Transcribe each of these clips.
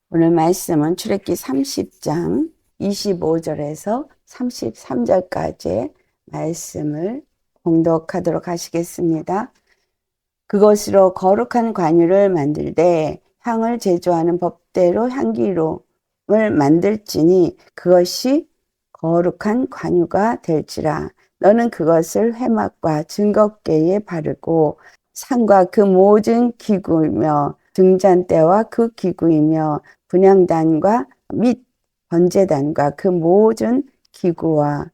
오늘 말씀은 출애굽기 30장 25절에서 33절까지의 말씀을 봉독하도록 하시겠습니다. 그것으로 거룩한 관유를 만들되 향을 제조하는 법대로 향기로움을 만들지니 그것이 거룩한 관유가 될지라. 너는 그것을 회막과 증거궤에 바르고 상과 그 모든 기구이며 등잔대와 그 기구이며 분향단과 및 번제단과 그 모든 기구와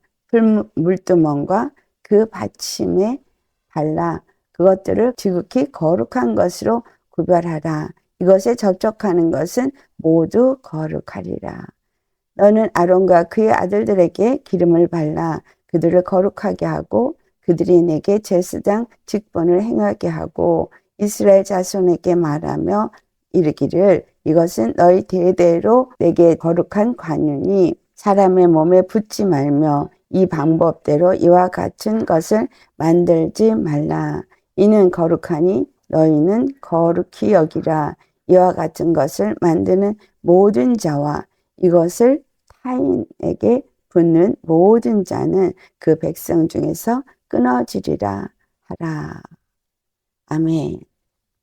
물두멍과 그 받침에 발라 그것들을 지극히 거룩한 것으로 구별하라. 이것에 접촉하는 것은 모두 거룩하리라. 너는 아론과 그의 아들들에게 기름을 발라 그들을 거룩하게 하고 그들이 내게 제사장 직분을 행하게 하고 이스라엘 자손에게 말하며 이르기를 이것은 너희 대대로 내게 거룩한 관유니 사람의 몸에 붙지 말며 이 방법대로 이와 같은 것을 만들지 말라. 이는 거룩하니 너희는 거룩히 여기라. 이와 같은 것을 만드는 모든 자와 이것을 타인에게 붙는 모든 자는 그 백성 중에서 끊어지리라 하라. 아멘.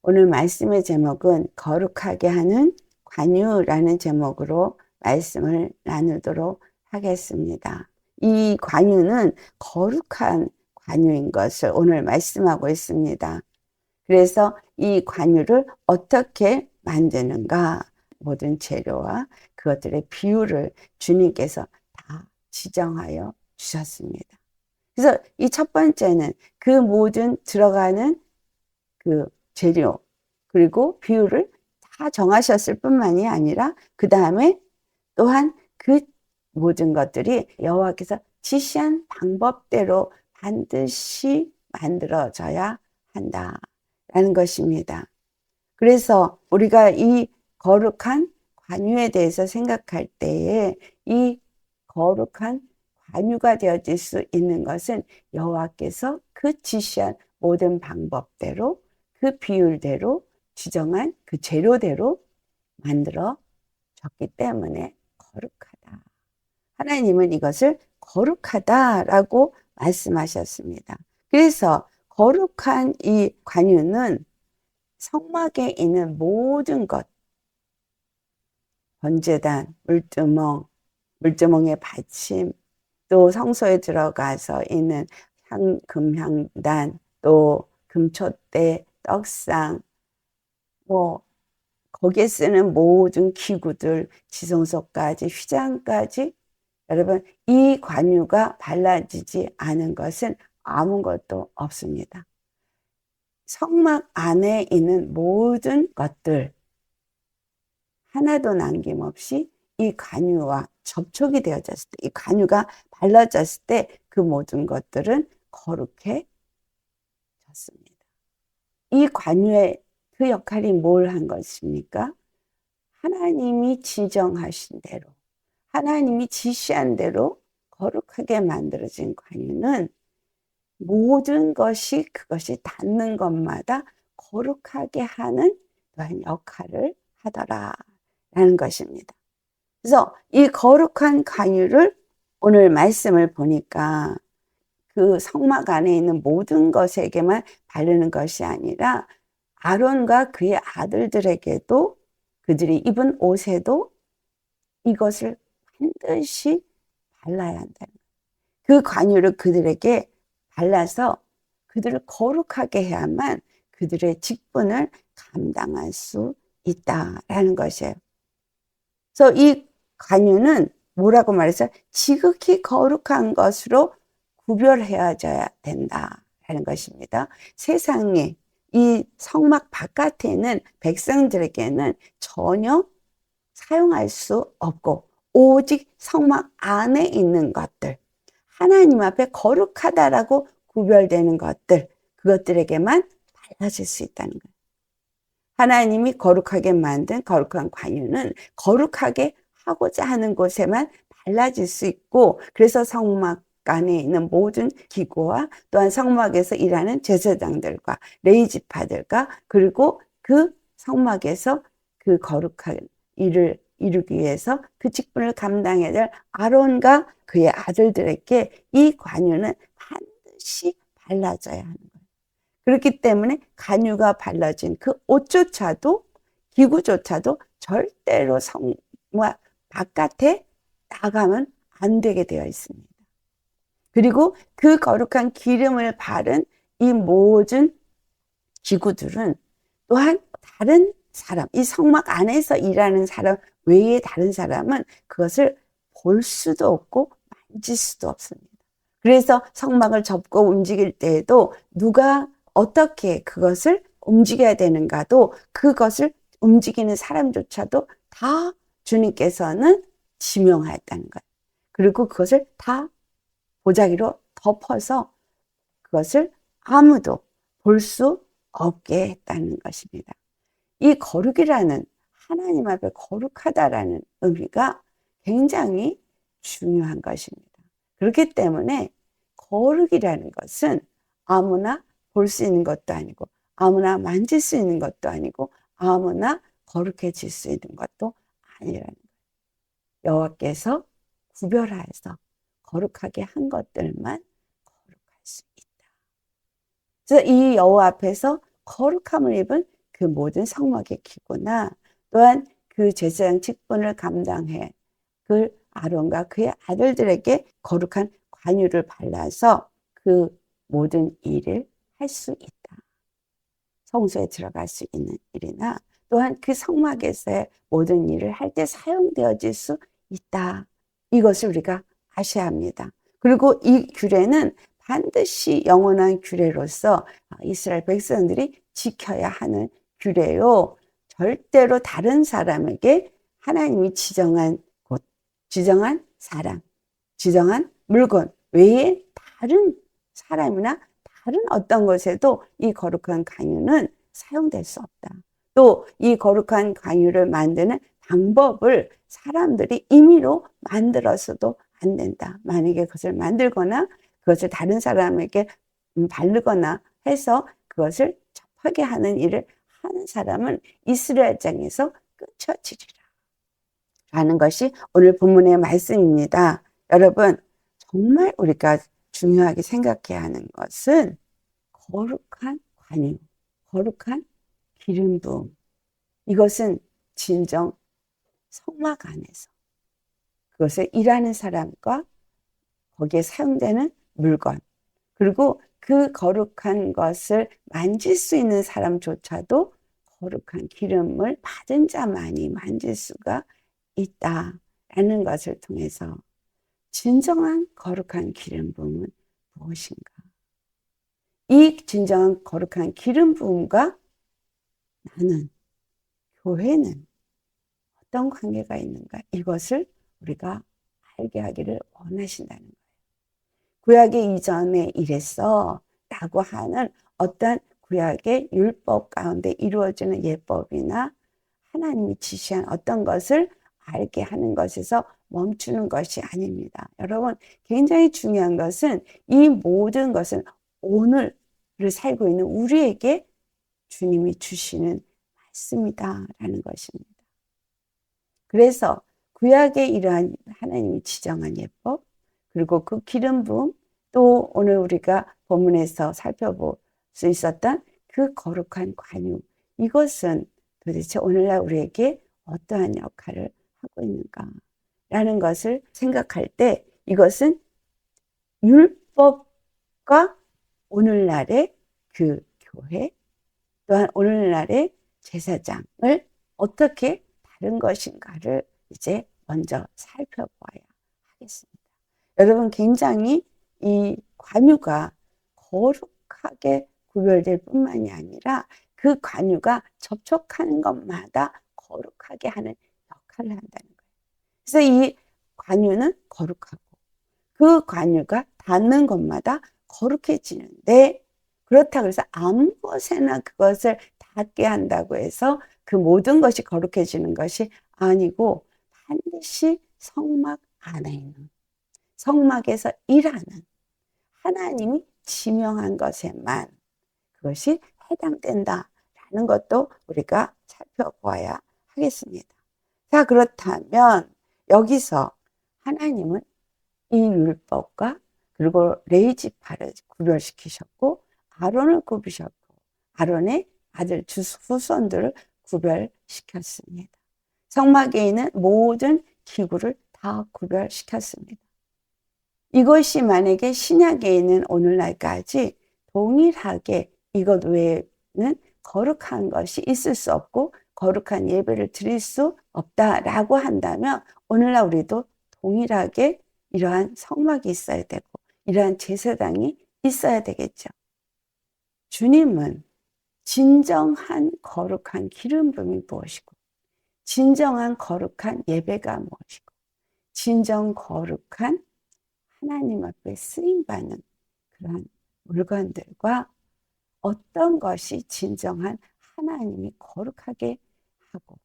오늘 말씀의 제목은 거룩하게 하는 관유라는 제목으로 말씀을 나누도록 하겠습니다. 이 관유는 거룩한 관유인 것을 오늘 말씀하고 있습니다. 그래서 이 관유를 어떻게 만드는가? 모든 재료와 그것들의 비율을 주님께서 다 지정하여 주셨습니다. 그래서 이 첫 번째는 그 모든 들어가는 그 재료 그리고 비율을 다 정하셨을 뿐만이 아니라 그 다음에 또한 그 모든 것들이 여호와께서 지시한 방법대로 반드시 만들어져야 한다라는 것입니다. 그래서 우리가 이 거룩한 관유에 대해서 생각할 때에 이 거룩한 관유가 되어질 수 있는 것은 여호와께서 그 지시한 모든 방법대로 그 비율대로 지정한 그 재료대로 만들어졌기 때문에 거룩하다. 하나님은 이것을 거룩하다라고 말씀하셨습니다. 그래서 거룩한 이 관유는 성막에 있는 모든 것, 번제단, 물두멍의 받침, 또 성소에 들어가서 있는 금향단, 또 금촛대, 떡상, 거기에 쓰는 모든 기구들, 지성소까지, 휘장까지, 여러분, 이 관유가 발라지지 않은 것은 아무것도 없습니다. 성막 안에 있는 모든 것들 하나도 남김없이 이 관유와 접촉이 되어졌을 때, 이 관유가 발라졌을 때 그 모든 것들은 거룩해졌습니다. 이 관유의 그 역할이 뭘 한 것입니까? 하나님이 지정하신 대로, 하나님이 지시한 대로 거룩하게 만들어진 관유는 모든 것이 그것이 닿는 것마다 거룩하게 하는 그런 역할을 하더라라는 것입니다. 그래서 이 거룩한 관유를 오늘 말씀을 보니까 그 성막 안에 있는 모든 것에게만 바르는 것이 아니라 아론과 그의 아들들에게도 그들이 입은 옷에도 이것을 반드시 발라야 한다는 거예요. 그 관유를 그들에게 발라서 그들을 거룩하게 해야만 그들의 직분을 감당할 수 있다라는 것이에요. 그래서 이 관유는 뭐라고 말해서 지극히 거룩한 것으로 구별해져야 된다라는 것입니다. 세상에 이 성막 바깥에는 백성들에게는 전혀 사용할 수 없고 오직 성막 안에 있는 것들, 하나님 앞에 거룩하다라고 구별되는 것들, 그것들에게만 발라질 수 있다는 거예요. 하나님이 거룩하게 만든 거룩한 관유는 거룩하게 하고자 하는 곳에만 발라질 수 있고, 그래서 성막 안에 있는 모든 기구와 또한 성막에서 일하는 제사장들과 레위지파들과 그리고 그 성막에서 그 거룩한 일을 이루기 위해서 그 직분을 감당해야 될 아론과 그의 아들들에게 이 관유는 반드시 발라져야 하는 거예요. 그렇기 때문에 관유가 발라진 그 옷조차도, 기구조차도 절대로 성막 바깥에 나가면 안 되게 되어 있습니다. 그리고 그 거룩한 기름을 바른 이 모든 기구들은 또한 다른 사람, 이 성막 안에서 일하는 사람 외에 다른 사람은 그것을 볼 수도 없고 만질 수도 없습니다. 그래서 성막을 접고 움직일 때에도 누가 어떻게 그것을 움직여야 되는가도 그것을 움직이는 사람조차도 다 주님께서는 지명하였다는 거예요. 그리고 그것을 다 보자기로 덮어서 그것을 아무도 볼 수 없게 했다는 것입니다. 이 거룩이라는, 하나님 앞에 거룩하다라는 의미가 굉장히 중요한 것입니다. 그렇기 때문에 거룩이라는 것은 아무나 볼 수 있는 것도 아니고 아무나 만질 수 있는 것도 아니고 아무나 거룩해질 수 있는 것도 아니라는 거예요. 여호와께서 구별하여서 거룩하게 한 것들만 거룩할 수 있다. 그래서 이 여호와 앞에서 거룩함을 입은 그 모든 성막의 기구나 또한 그 제사장 직분을 감당해 그 아론과 그의 아들들에게 거룩한 관유를 발라서 그 모든 일을 할 수 있다. 성소에 들어갈 수 있는 일이나 또한 그 성막에서의 모든 일을 할 때 사용되어질 수 있다. 이것을 우리가 아셔야 합니다. 그리고 이 규례는 반드시 영원한 규례로서 이스라엘 백성들이 지켜야 하는 규례요. 절대로 다른 사람에게 하나님이 지정한 곳, 지정한 사람, 지정한 물건 외에 다른 사람이나 다른 어떤 것에도 이 거룩한 관유는 사용될 수 없다. 또 이 거룩한 관유를 만드는 방법을 사람들이 임의로 만들어서도 안 된다. 만약에 그것을 만들거나 그것을 다른 사람에게 바르거나 해서 그것을 접하게 하는 일을 하는 사람은 이스라엘 땅에서 끊쳐지리라 라는 것이 오늘 본문의 말씀입니다. 여러분, 정말 우리가 중요하게 생각해야 하는 것은 거룩한 관유, 거룩한 기름 부음. 이것은 진정 성막 안에서 그것을 일하는 사람과 거기에 사용되는 물건, 그리고 그 거룩한 것을 만질 수 있는 사람조차도 거룩한 기름을 받은 자만이 만질 수가 있다라는 것을 통해서 진정한 거룩한 기름 부음은 무엇인가? 이 진정한 거룩한 기름 부음과 나는, 교회는 어떤 관계가 있는가? 이것을 우리가 알게 하기를 원하신다는 거예요. 구약의 이전에 이랬어 라고 하는 어떤 구약의 율법 가운데 이루어지는 예법이나 하나님이 지시한 어떤 것을 알게 하는 것에서 멈추는 것이 아닙니다. 여러분, 굉장히 중요한 것은 이 모든 것은 오늘을 살고 있는 우리에게 주님이 주시는 말씀이다라는 것입니다. 그래서 구약에 이러한 하나님이 지정한 예법, 그리고 그 기름 부음, 또 오늘 우리가 본문에서 살펴볼 수 있었던 그 거룩한 관유, 이것은 도대체 오늘날 우리에게 어떠한 역할을 하고 있는가라는 것을 생각할 때 이것은 율법과 오늘날의 그 교회, 또한 오늘날의 제사장을 어떻게 다른 것인가를 이제 먼저 살펴봐야 하겠습니다. 여러분, 굉장히 이 관유가 거룩하게 구별될 뿐만이 아니라 그 관유가 접촉하는 것마다 거룩하게 하는 역할을 한다는 거예요. 그래서 이 관유는 거룩하고 그 관유가 닿는 것마다 거룩해지는데, 그렇다고 해서 아무 것에나 그것을 닿게 한다고 해서 그 모든 것이 거룩해지는 것이 아니고 반드시 성막 안에 있는, 성막에서 일하는 하나님이 지명한 것에만 그것이 해당된다라는 것도 우리가 살펴보아야 하겠습니다. 자, 그렇다면 여기서 하나님은 이 율법과 그리고 레위 지파를 구별시키셨고 아론을 구비셨고 아론의 아들 후손들을 구별시켰습니다. 성막에 있는 모든 기구를 다 구별시켰습니다. 이것이 만약에 신약에 있는 오늘날까지 동일하게 이것 외에는 거룩한 것이 있을 수 없고 거룩한 예배를 드릴 수 없다라고 한다면 오늘날 우리도 동일하게 이러한 성막이 있어야 되고 이러한 제사장이 있어야 되겠죠. 주님은 진정한 거룩한 기름 부음이 무엇이고 진정한 거룩한 예배가 무엇이고 진정 거룩한 하나님 앞에 쓰임받는 그러한 물건들과 어떤 것이 진정한 하나님이 거룩하게 하고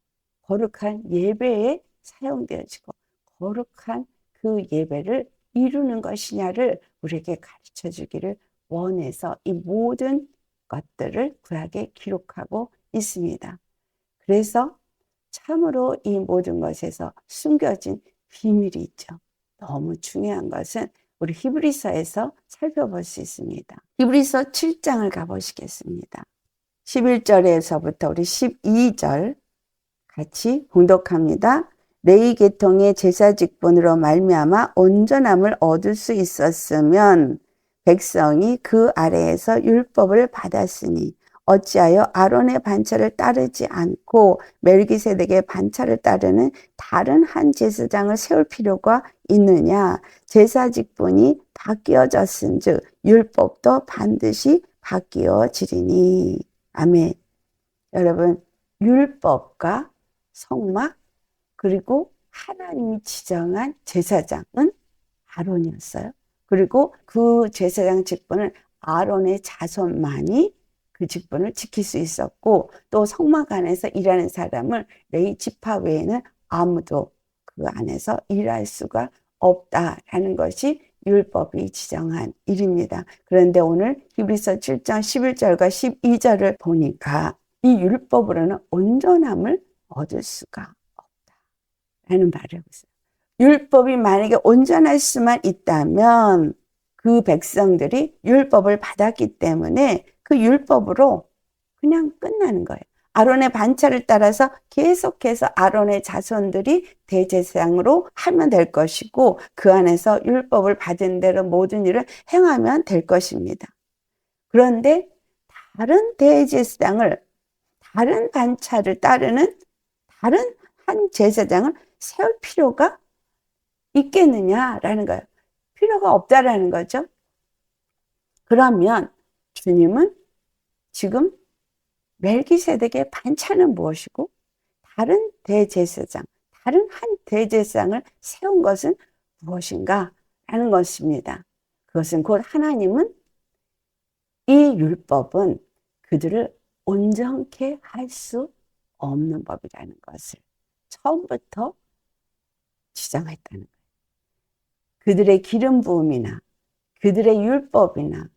거룩한 예배에 사용되어지고 거룩한 그 예배를 이루는 것이냐를 우리에게 가르쳐 주기를 원해서 이 모든 것들을 구약에 기록하고 있습니다. 그래서 참으로 이 모든 것에서 숨겨진 비밀이 있죠. 너무 중요한 것은 우리 히브리서에서 살펴볼 수 있습니다. 히브리서 7장을 가보시겠습니다. 11절에서부터 우리 12절 같이 봉독합니다. 레위 계통의 제사 직분으로 말미암아 온전함을 얻을 수 있었으면 백성이 그 아래에서 율법을 받았으니 어찌하여 아론의 반차를 따르지 않고 멜기세덱의 반차를 따르는 다른 한 제사장을 세울 필요가 있느냐. 제사 직분이 바뀌어졌은즉 율법도 반드시 바뀌어지리니. 아멘. 여러분, 율법과 성막 그리고 하나님이 지정한 제사장은 아론이었어요. 그리고 그 제사장 직분을 아론의 자손만이 그 직분을 지킬 수 있었고 또 성막 안에서 일하는 사람을 레위 지파 외에는 아무도 그 안에서 일할 수가 없다라는 것이 율법이 지정한 일입니다. 그런데 오늘 히브리서 7장 11절과 12절을 보니까 이 율법으로는 온전함을 얻을 수가 없다라는 말을 하고 있어요. 율법이 만약에 온전할 수만 있다면 그 백성들이 율법을 받았기 때문에 그 율법으로 그냥 끝나는 거예요. 아론의 반차를 따라서 계속해서 아론의 자손들이 대제사장으로 하면 될 것이고 그 안에서 율법을 받은 대로 모든 일을 행하면 될 것입니다. 그런데 다른 대제사장을 다른 반차를 따르는 다른 한 제사장을 세울 필요가 있겠느냐라는 거예요. 필요가 없다라는 거죠. 그러면 주님은 지금 멜기세덱의 반차는 무엇이고 다른 대제사장, 다른 한 대제사장을 세운 것은 무엇인가 라는 것입니다. 그것은 곧 하나님은 이 율법은 그들을 온전케 할 수 없는 법이라는 것을 처음부터 지정했다는 거예요. 그들의 기름 부음이나 그들의 율법이나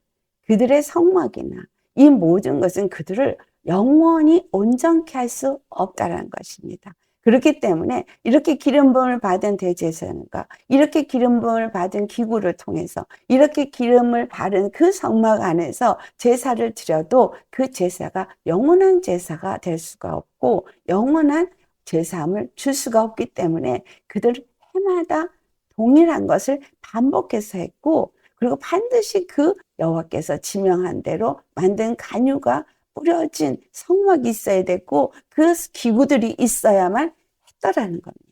그들의 성막이나 이 모든 것은 그들을 영원히 온전케 할 수 없다는 것입니다. 그렇기 때문에 이렇게 기름 부음을 받은 대제사장과 이렇게 기름 부음을 받은 기구를 통해서 이렇게 기름을 바른 그 성막 안에서 제사를 드려도 그 제사가 영원한 제사가 될 수가 없고 영원한 제사함을 줄 수가 없기 때문에 그들은 해마다 동일한 것을 반복해서 했고 그리고 반드시 그 여호와께서 지명한 대로 만든 간유가 뿌려진 성막이 있어야 됐고 그 기구들이 있어야만 했더라는 겁니다.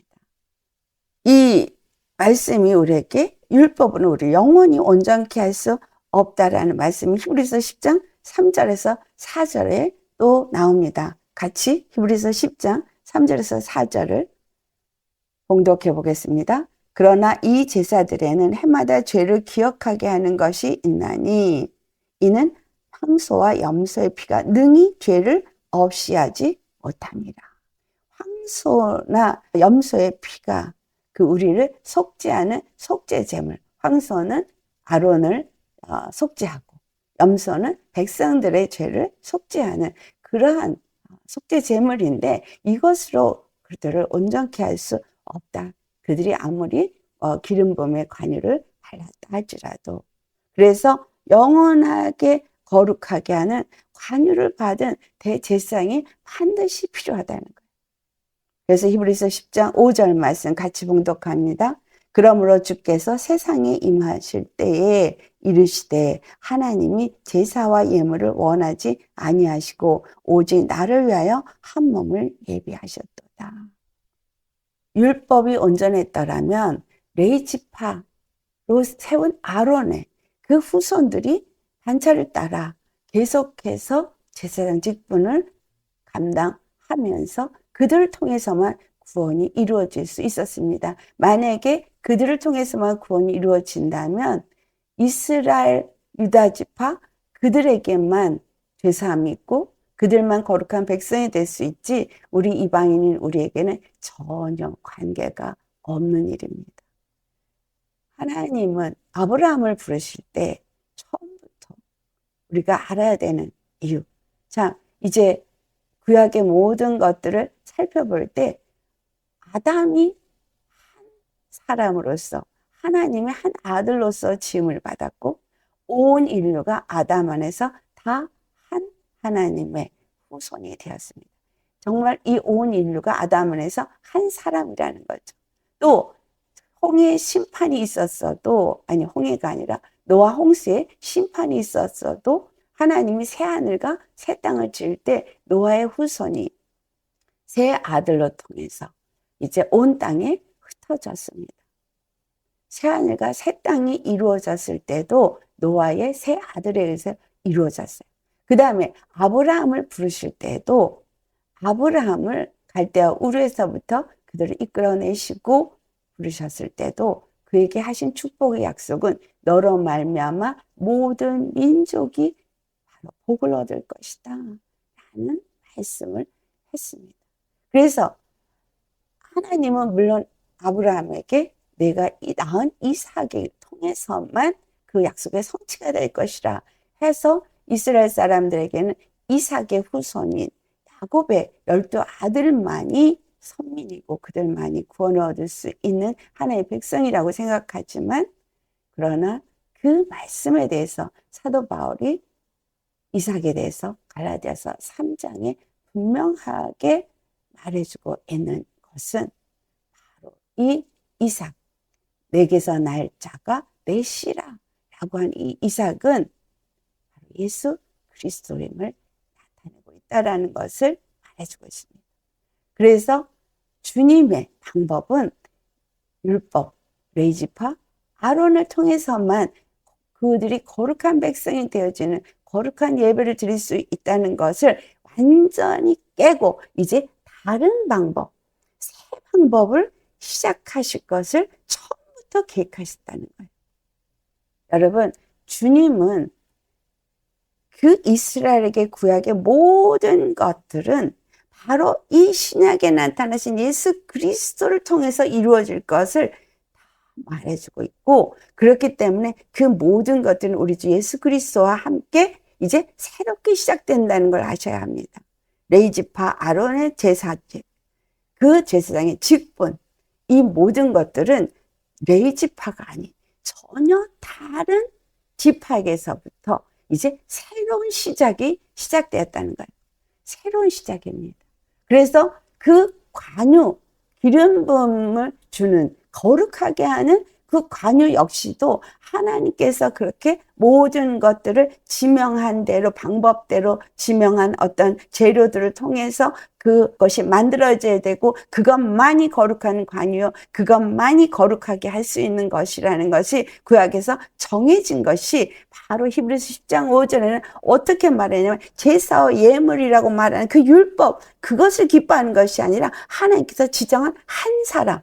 이 말씀이 우리에게 율법은 우리 영원히 온전케 할 수 없다라는 말씀이 히브리서 10장 3절에서 4절에 또 나옵니다. 같이 히브리서 10장 3절에서 4절을 봉독해 보겠습니다. 그러나 이 제사들에는 해마다 죄를 기억하게 하는 것이 있나니 이는 황소와 염소의 피가 능히 죄를 없이 하지 못합니다. 황소나 염소의 피가 그 우리를 속죄하는 속죄 제물. 황소는 아론을 속죄하고 염소는 백성들의 죄를 속죄하는 그러한 속죄 제물인데 이것으로 그들을 온전케 할 수 없다. 그들이 아무리 기름 부음의 관유를 발랐다 할지라도. 그래서 영원하게 거룩하게 하는 관유를 받은 대제사장이 반드시 필요하다는 거예요. 그래서 히브리서 10장 5절 말씀 같이 봉독합니다. 그러므로 주께서 세상에 임하실 때에 이르시되 하나님이 제사와 예물을 원하지 아니하시고 오직 나를 위하여 한 몸을 예비하셨도다. 율법이 온전했더라면 레위지파로 세운 아론의 그 후손들이 반차를 따라 계속해서 제사장 직분을 감당하면서 그들을 통해서만 구원이 이루어질 수 있었습니다. 만약에 그들을 통해서만 구원이 이루어진다면 이스라엘 유다지파 그들에게만 죄사함이 있고 그들만 거룩한 백성이 될 수 있지 우리 이방인인 우리에게는 전혀 관계가 없는 일입니다. 하나님은 아브라함을 부르실 때 처음부터 우리가 알아야 되는 이유. 자, 이제 구약의 모든 것들을 살펴볼 때 아담이 한 사람으로서 하나님의 한 아들로서 지음을 받았고 온 인류가 아담 안에서 다 한 하나님의 후손이 되었습니다. 정말 이 온 인류가 아담 안에서 한 사람이라는 거죠. 또 홍해의 심판이 있었어도 아니 홍해가 아니라 노아 홍수의 심판이 있었어도 하나님이 새하늘과 새 땅을 지을 때 노아의 후손이 새 아들로 통해서 이제 온 땅에 흩어졌습니다. 새하늘과 새 땅이 이루어졌을 때도 노아의 새 아들에 의해서 이루어졌어요. 그 다음에 아브라함을 부르실 때도 아브라함을 갈대아 우르에서부터 그들을 이끌어내시고 부르셨을 때도 그에게 하신 축복의 약속은 너로 말미암아 모든 민족이 바로 복을 얻을 것이다 라는 말씀을 했습니다. 그래서 하나님은 물론 아브라함에게 내가 낳은 이삭을 통해서만 그 약속의 성취가 될 것이라 해서 이스라엘 사람들에게는 이삭의 후손인 야곱의 12 아들만이 선민이고 그들만이 구원을 얻을 수 있는 하나의 백성이라고 생각하지만 그러나 그 말씀에 대해서 사도 바울이 이삭에 대해서 갈라디아서 3장에 분명하게 말해주고 있는 것은 바로 이 이삭 내게서 날 자가 내 씨라 라고 한 이 이삭은 바로 예수 그리스도임을 나타내고 있다는 것을 말해주고 있습니다. 그래서 주님의 방법은 율법, 레위지파, 아론을 통해서만 그들이 거룩한 백성이 되어지는 거룩한 예배를 드릴 수 있다는 것을 완전히 깨고 이제 다른 방법, 새 방법을 시작하실 것을 처음부터 계획하셨다는 거예요. 여러분, 주님은 그 이스라엘에게 구약의 모든 것들은 바로 이 신약에 나타나신 예수 그리스도를 통해서 이루어질 것을 말해주고 있고 그렇기 때문에 그 모든 것들은 우리 주 예수 그리스도와 함께 이제 새롭게 시작된다는 걸 아셔야 합니다. 레위지파 아론의 제사제, 그 제사장의 직분, 이 모든 것들은 레위지파가 아닌 전혀 다른 지파에게서부터 이제 새로운 시작이 시작되었다는 거예요. 새로운 시작입니다. 그래서 그 관유, 기름 부음을 주는 거룩하게 하는 그 관유 역시도 하나님께서 그렇게 모든 것들을 지명한 대로 방법대로 지명한 어떤 재료들을 통해서 그것이 만들어져야 되고 그것만이 거룩한 관유요 그것만이 거룩하게 할 수 있는 것이라는 것이 구약에서 정해진 것이 바로 히브리서 10장 5절에는 어떻게 말하냐면 제사와 예물이라고 말하는 그 율법 그것을 기뻐하는 것이 아니라 하나님께서 지정한 한 사람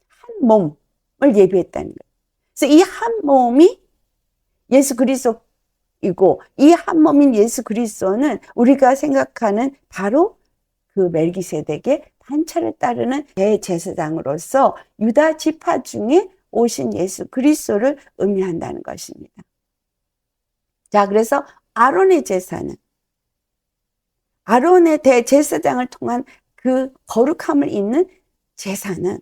한 몸을 예비했다는 거예요. 그래서 이 한 몸이 예수 그리스도이고 이 한 몸인 예수 그리스도는 우리가 생각하는 바로 그 멜기세덱의 반차를 따르는 대제사장으로서 유다 지파 중에 오신 예수 그리스도를 의미한다는 것입니다. 자, 그래서 아론의 제사는 아론의 대제사장을 통한 그 거룩함을 입는 제사는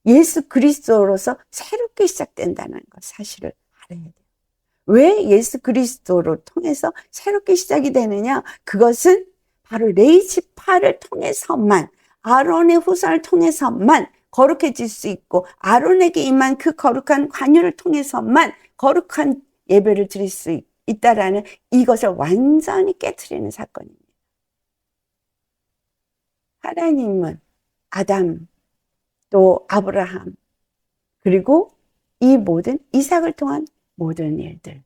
예수 그리스도로서 새롭게 시작된다는 것 사실을 알아야 돼요. 왜 예수 그리스도로 통해서 새롭게 시작이 되느냐? 그것은 바로 레위지파를 통해서만, 아론의 후손을 통해서만 거룩해질 수 있고, 아론에게 임한 그 거룩한 관유를 통해서만 거룩한 예배를 드릴 수 있다라는 이것을 완전히 깨트리는 사건입니다. 하나님은 아담, 또 아브라함, 그리고 이 모든 이삭을 통한 모든 일들,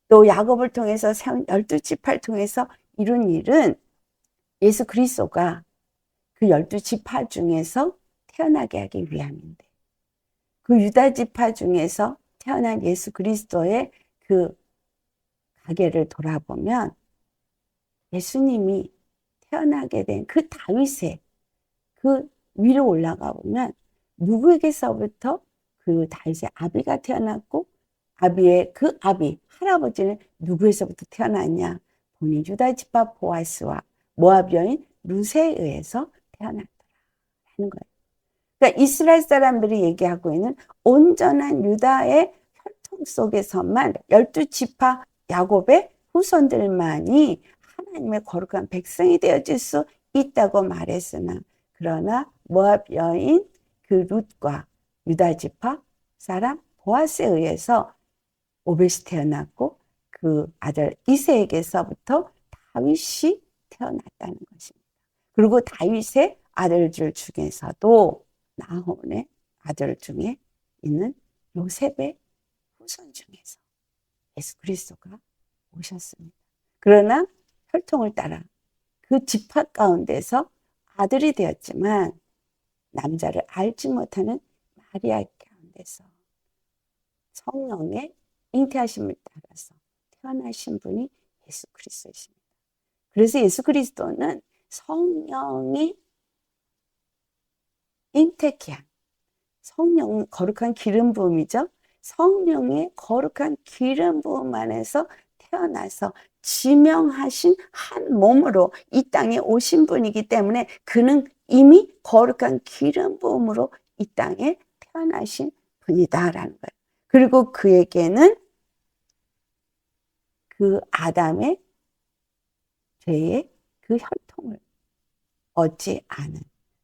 또 야곱을 통해서 세운 12지파를 통해서 이룬 일은 예수 그리스도가 그 12지파 중에서 태어나게 하기 위함인데, 그 유다 지파 중에서 태어난 예수 그리스도의 그 가계를 돌아보면 예수님이 태어나게 된 그 다윗의 그 위로 올라가 보면 누구에게서부터 그 다윗의 아비가 태어났고, 아비의 그 아비 할아버지는 누구에서부터 태어났냐? 본인 유다 지파 보아스와 모압 여인 룻에 의해서 태어났더라는 거예요. 그러니까 이스라엘 사람들이 얘기하고 있는 온전한 유다의 혈통 속에서만 12지파 야곱의 후손들만이 하나님의 거룩한 백성이 되어질 수 있다고 말했으나, 그러나 모압 여인 그 룻과 유다 지파 사람 보아스에 의해서 오벳이 태어났고, 그 아들 이새에게서부터 다윗이 태어났다는 것입니다. 그리고 다윗의 아들들 중에서도 나혼의 아들 중에 있는 요셉의 후손 중에서 예수 그리스도가 오셨습니다. 그러나 혈통을 따라 그 지파 가운데서 아들이 되었지만 남자를 알지 못하는 마리아 가운데서 성령의 잉태하심을 따라서 태어나신 분이 예수 그리스도이십니다. 그래서 예수 그리스도는 성령이 잉태케 한, 성령 거룩한 기름 부음이죠. 성령의 거룩한 기름 부음 안에서 태어나서 지명하신 한 몸으로 이 땅에 오신 분이기 때문에 그는 이미 거룩한 기름 부음으로 이 땅에 태어나신 분이다라는 거예요. 그리고 그에게는 그 아담의 죄의 그 혈통을 얻지 않은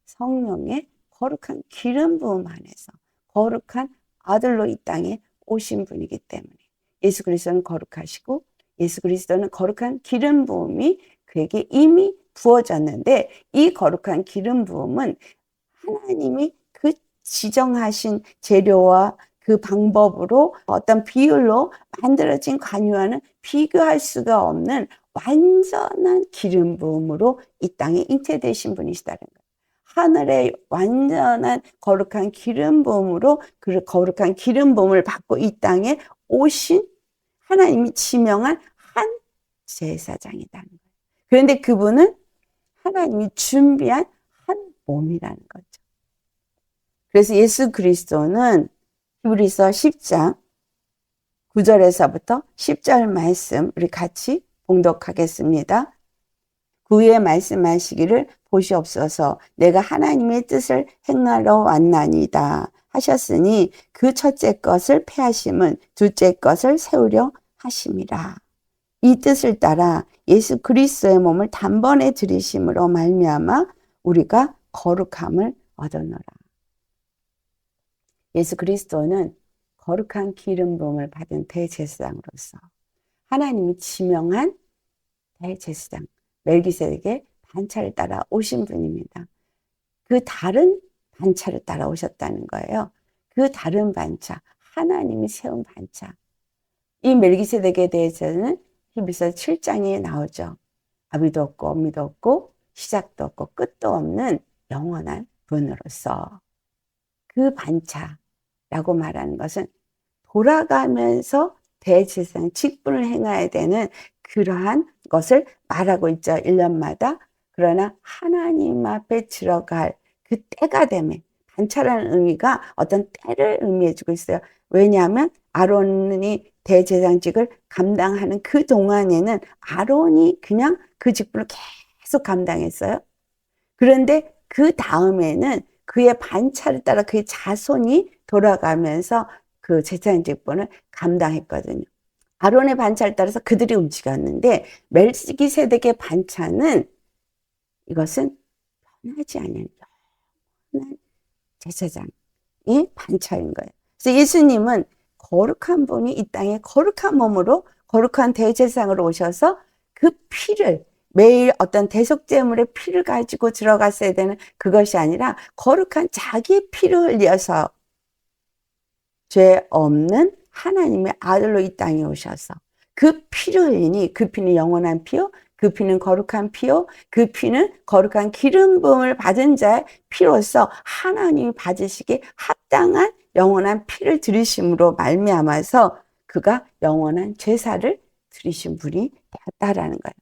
성령의 거룩한 기름 부음 안에서 거룩한 아들로 이 땅에 오신 분이기 때문에 예수 그리스도는 거룩하시고, 예수 그리스도는 거룩한 기름 부음이 그에게 이미 부어졌는데, 이 거룩한 기름 부음은 하나님이 그 지정하신 재료와 그 방법으로 어떤 비율로 만들어진 관유와는 비교할 수가 없는 완전한 기름 부음으로 이 땅에 잉태되신 분이시다는 거예요. 하늘의 완전한 거룩한 기름 부음으로 그 거룩한 기름 부음을 받고 이 땅에 오신 하나님이 지명한 한 제사장이라는 거예요. 그런데 그분은 하나님이 준비한 한 몸이라는 거죠. 그래서 예수 그리스도는 히브리서 10장 9절에서부터 10절 말씀 우리 같이 봉독하겠습니다. 그 위에 말씀하시기를 보시옵소서, 내가 하나님의 뜻을 행하러 왔나니다 하셨으니 그 첫째 것을 폐하심은 둘째 것을 세우려 하심이라. 이 뜻을 따라 예수 그리스도의 몸을 단번에 들이심으로 말미암아 우리가 거룩함을 얻었노라. 예수 그리스도는 거룩한 기름 부음을 받은 대제사장으로서 하나님이 지명한 대제사장 멜기세덱의 반차를 따라 오신 분입니다. 그 다른 반차를 따라 오셨다는 거예요. 그 다른 반차, 하나님이 세운 반차. 이 멜기세덱에 대해서는 히브리서 7장에 나오죠. 아비도 없고 어미도 없고 시작도 없고 끝도 없는 영원한 분으로서. 그 반차라고 말하는 것은 돌아가면서 대제사장 직분을 행해야 되는 그러한 것을 말하고 있죠. 1년마다. 그러나 하나님 앞에 들어갈 그 때가 되면, 반차라는 의미가 어떤 때를 의미해 주고 있어요. 왜냐하면 아론이 대제사장직을 감당하는 그 동안에는 아론이 그냥 그 직분을 계속 감당했어요. 그런데 그 다음에는 그의 반차를 따라 그의 자손이 돌아가면서 그 제사장 직분을 감당했거든요. 아론의 반차를 따라서 그들이 움직였는데 멜기세덱의 반차는 이것은 변하지 않는 영원한 제사장이 반차인 거예요. 그래서 예수님은 거룩한 분이 이 땅에 거룩한 몸으로 거룩한 대제사장으로 오셔서 그 피를 매일 어떤 대속제물의 피를 가지고 들어갔어야 되는 그것이 아니라 거룩한 자기 피를 흘려서 죄 없는 하나님의 아들로 이 땅에 오셔서 그 피를 흘리니 그 피는 영원한 피요, 그 피는 거룩한 피요, 그 피는 거룩한 기름 부음을 받은 자의 피로서 하나님이 받으시기에 합당한 영원한 피를 들이심으로 말미암아서 그가 영원한 제사를 드리신 분이 되었다라는 거예요.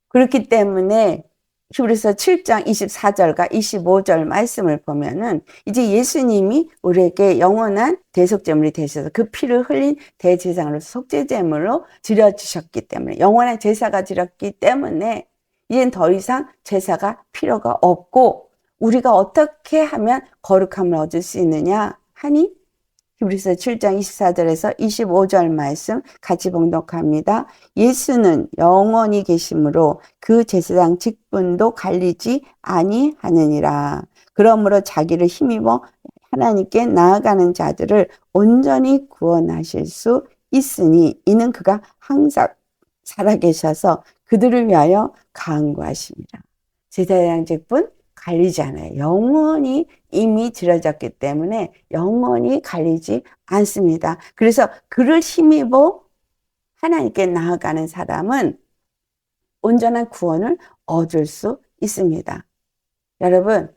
그렇기 때문에 히브리서 7장 24절과 25절 말씀을 보면은 이제 예수님이 우리에게 영원한 대속제물이 되셔서 그 피를 흘린 대제사장으로서 속죄제물로 드려주셨기 때문에 영원한 제사가 드렸기 때문에 이젠 더 이상 제사가 필요가 없고 우리가 어떻게 하면 거룩함을 얻을 수 있느냐 하니 히브리서 7장 24절에서 25절 말씀 같이 봉독합니다. 예수는 영원히 계심으로 그 제사장 직분도 갈리지 아니하느니라. 그러므로 자기를 힘입어 하나님께 나아가는 자들을 온전히 구원하실 수 있으니 이는 그가 항상 살아계셔서 그들을 위하여 간구하십니다. 제사장 직분 갈리지 않아요. 영원히 이미 드려졌기 때문에 영원히 갈리지 않습니다. 그래서 그를 힘입어 하나님께 나아가는 사람은 온전한 구원을 얻을 수 있습니다. 여러분,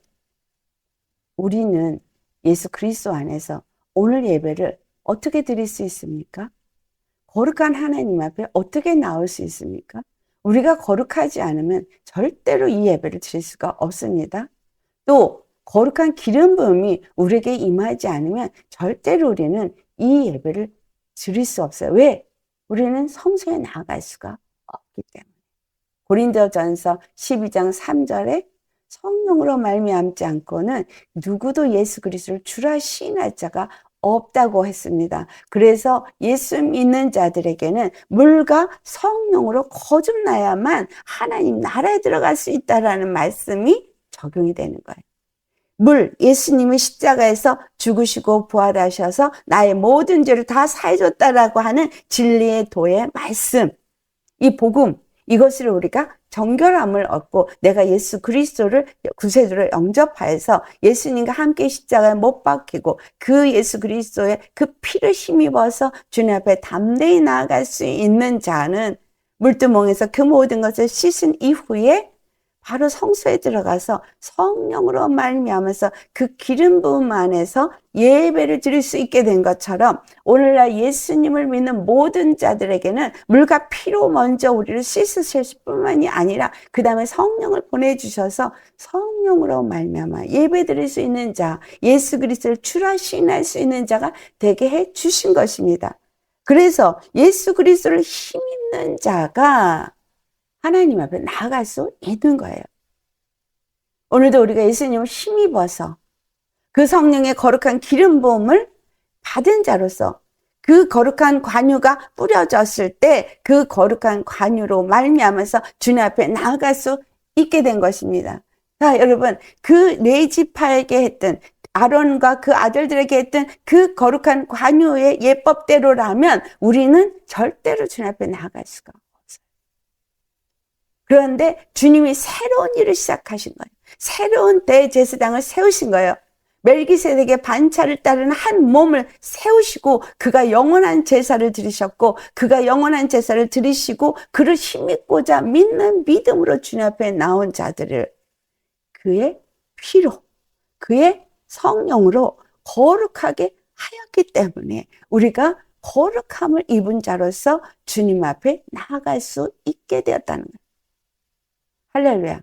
우리는 예수 그리스도 안에서 오늘 예배를 어떻게 드릴 수 있습니까? 거룩한 하나님 앞에 어떻게 나올 수 있습니까? 우리가 거룩하지 않으면 절대로 이 예배를 드릴 수가 없습니다. 또 거룩한 기름 부음이 우리에게 임하지 않으면 절대로 우리는 이 예배를 드릴 수 없어요. 왜? 우리는 성소에 나아갈 수가 없기 때문에. 고린도전서 12장 3절에 성령으로 말미암지 않고는 누구도 예수 그리스도를 주라 시인할 자가 없다고 했습니다. 그래서 예수 믿는 자들에게는 물과 성령으로 거듭나야만 하나님 나라에 들어갈 수 있다라는 말씀이 적용이 되는 거예요. 물, 예수님이 십자가에서 죽으시고 부활하셔서 나의 모든 죄를 다 사해줬다라고 하는 진리의 도의 말씀, 이 복음, 이것을 우리가 정결함을 얻고 내가 예수 그리스도를 구세주를 영접하여서 예수님과 함께 십자가에 못 박히고 그 예수 그리스도의 그 피를 힘입어서 주님 앞에 담대히 나아갈 수 있는 자는 물두멍에서 그 모든 것을 씻은 이후에 바로 성소에 들어가서 성령으로 말미암아서 그 기름 부음 안에서 예배를 드릴 수 있게 된 것처럼 오늘날 예수님을 믿는 모든 자들에게는 물과 피로 먼저 우리를 씻으실 뿐만이 아니라 그 다음에 성령을 보내주셔서 성령으로 말미암아 예배 드릴 수 있는 자, 예수 그리스도를 주라 시인할 수 있는 자가 되게 해 주신 것입니다. 그래서 예수 그리스도를 힘있는 자가 하나님 앞에 나아갈 수 있는 거예요. 오늘도 우리가 예수님을 힘입어서 그 성령의 거룩한 기름 부음을 받은 자로서 그 거룩한 관유가 뿌려졌을 때 그 거룩한 관유로 말미암아서 주님 앞에 나아갈 수 있게 된 것입니다. 자, 여러분, 그 레지파에게 했던 아론과 그 아들들에게 했던 그 거룩한 관유의 예법대로라면 우리는 절대로 주님 앞에 나아갈 수가 없어요. 그런데 주님이 새로운 일을 시작하신 거예요. 새로운 대제사장을 세우신 거예요. 멜기세덱의 반차를 따르는 한 몸을 세우시고 그가 영원한 제사를 드리셨고 그가 영원한 제사를 드리시고 그를 힘입고자 믿는 믿음으로 주님 앞에 나온 자들을 그의 피로 그의 성령으로 거룩하게 하였기 때문에 우리가 거룩함을 입은 자로서 주님 앞에 나아갈 수 있게 되었다는 거예요. 할렐루야.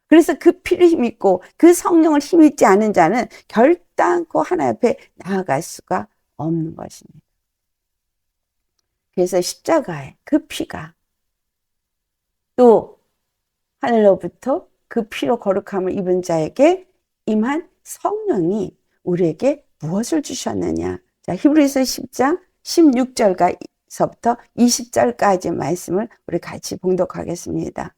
그래서 그 피를 힘입고 그 성령을 힘입지 않은 자는 결단코 하나님 앞에 나아갈 수가 없는 것입니다. 그래서 십자가에 그 피가 또 하늘로부터 그 피로 거룩함을 입은 자에게 임한 성령이 우리에게 무엇을 주셨느냐. 자, 히브리서 10장 16절서부터 20절까지 말씀을 우리 같이 봉독하겠습니다.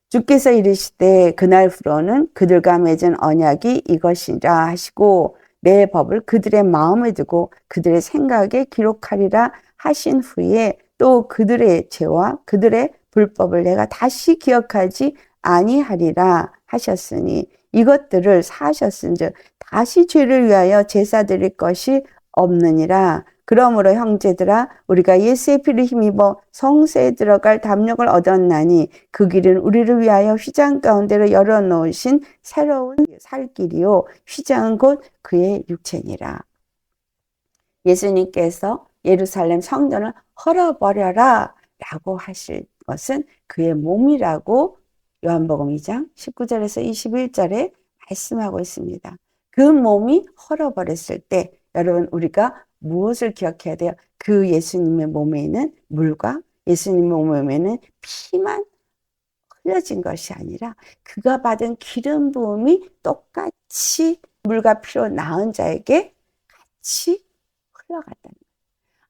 주께서 이르시되 그날부로는 그들과 맺은 언약이 이것이라 하시고 내 법을 그들의 마음에 두고 그들의 생각에 기록하리라 하신 후에 또 그들의 죄와 그들의 불법을 내가 다시 기억하지 아니하리라 하셨으니 이것들을 사하셨은즉 다시 죄를 위하여 제사 드릴 것이 없느니라. 그러므로 형제들아 우리가 예수의 피를 힘입어 성소에 들어갈 담력을 얻었나니 그 길은 우리를 위하여 휘장 가운데로 열어놓으신 새로운 살 길이요 휘장은 곧 그의 육체니라. 예수님께서 예루살렘 성전을 헐어버려라 라고 하실 것은 그의 몸이라고 요한복음 2장 19절에서 21절에 말씀하고 있습니다. 그 몸이 헐어버렸을 때 여러분 우리가 무엇을 기억해야 돼요? 그 예수님의 몸에 있는 물과 예수님의 몸에는 피만 흘려진 것이 아니라 그가 받은 기름 부음이 똑같이 물과 피로 나은 자에게 같이 흘러갔다는 거예요.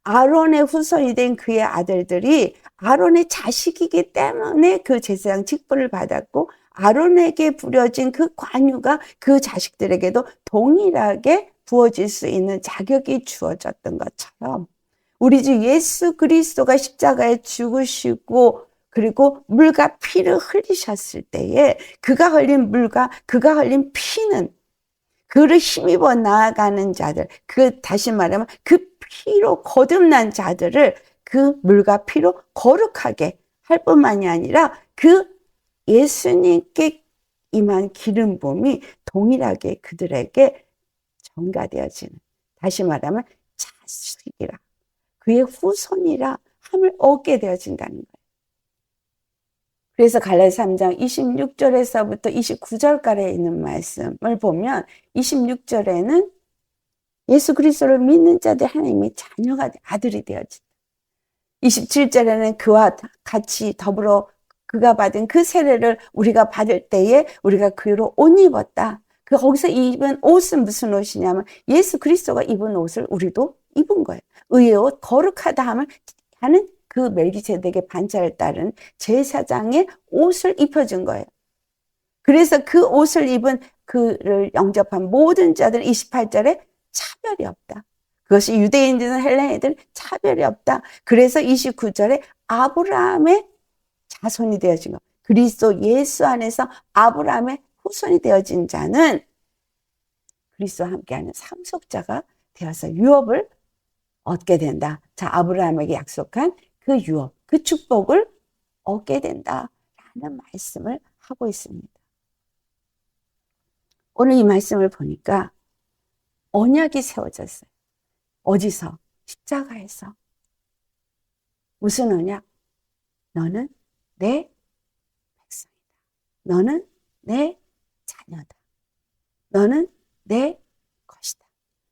아론의 후손이 된 그의 아들들이 아론의 자식이기 때문에 그 제사장 직분을 받았고 아론에게 부려진 그 관유가 그 자식들에게도 동일하게 부어질 수 있는 자격이 주어졌던 것처럼 우리 주 예수 그리스도가 십자가에 죽으시고 그리고 물과 피를 흘리셨을 때에 그가 흘린 물과 그가 흘린 피는 그를 힘입어 나아가는 자들, 다시 말하면 그 피로 거듭난 자들을 그 물과 피로 거룩하게 할 뿐만이 아니라 그 예수님께 임한 기름 부음이 동일하게 그들에게 전가되어지는, 다시 말하면 자식이라 그의 후손이라 함을 얻게 되어진다는 거예요. 그래서 갈라디아 3장 26절에서부터 29절까지 있는 말씀을 보면 26절에는 예수 그리스도를 믿는 자들 하나님의 자녀가 아들이 되어진다. 27절에는 그와 같이 더불어 그가 받은 그 세례를 우리가 받을 때에 우리가 그로 옷 입었다. 거기서 입은 옷은 무슨 옷이냐면 예수 그리스도가 입은 옷을 우리도 입은 거예요. 의의 옷, 거룩하다 하는 그 멜기세덱의 반차를 따른 제사장의 옷을 입혀준 거예요. 그래서 그 옷을 입은 그를 영접한 모든 자들 28절에 차별이 없다. 그것이 유대인들은 헬라인들은 차별이 없다. 그래서 29절에 아브라함의 자손이 되어진 것. 그리스도 예수 안에서 아브라함의 후손이 되어진 자는 그리스도와 함께하는 상속자가 되어서 유업을 얻게 된다. 자, 아브라함에게 약속한 그 유업, 그 축복을 얻게 된다라는 말씀을 하고 있습니다. 오늘 이 말씀을 보니까 언약이 세워졌어요. 어디서? 십자가에서. 무슨 언약? 너는 내 백성이다. 너는 내 자녀다. 너는 내 것이다.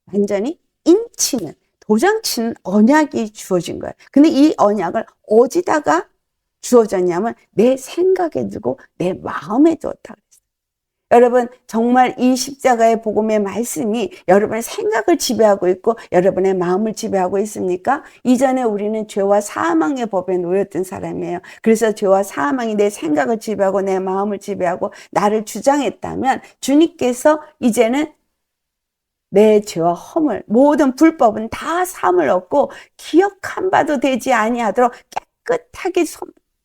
완전히 인치는, 도장치는 언약이 주어진 거예요. 근데 이 언약을 어디다가 주어졌냐면 내 생각에 두고 내 마음에 두었다. 여러분 정말 이 십자가의 복음의 말씀이 여러분의 생각을 지배하고 있고 여러분의 마음을 지배하고 있습니까? 이전에 우리는 죄와 사망의 법에 놓였던 사람이에요. 그래서 죄와 사망이 내 생각을 지배하고 내 마음을 지배하고 나를 주장했다면 주님께서 이제는 내 죄와 허물 모든 불법은 다 사함을 얻고 기억한 바도 되지 아니하도록 깨끗하게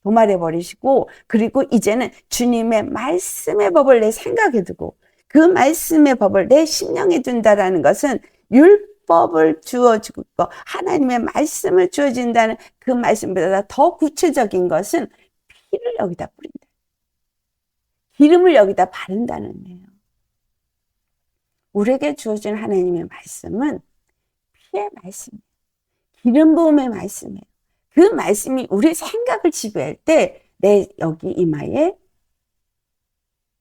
도말해 버리시고 그리고 이제는 주님의 말씀의 법을 내 생각에 두고 그 말씀의 법을 내 심령에 둔다라는 것은 율법을 주어주고 하나님의 말씀을 주어진다는 그 말씀보다 더 구체적인 것은 피를 여기다 뿌린다. 기름을 여기다 바른다는 거예요. 우리에게 주어진 하나님의 말씀은 피의 말씀이에요. 기름 부음의 말씀이에요. 그 말씀이 우리 생각을 지배할 때 내 여기 이마에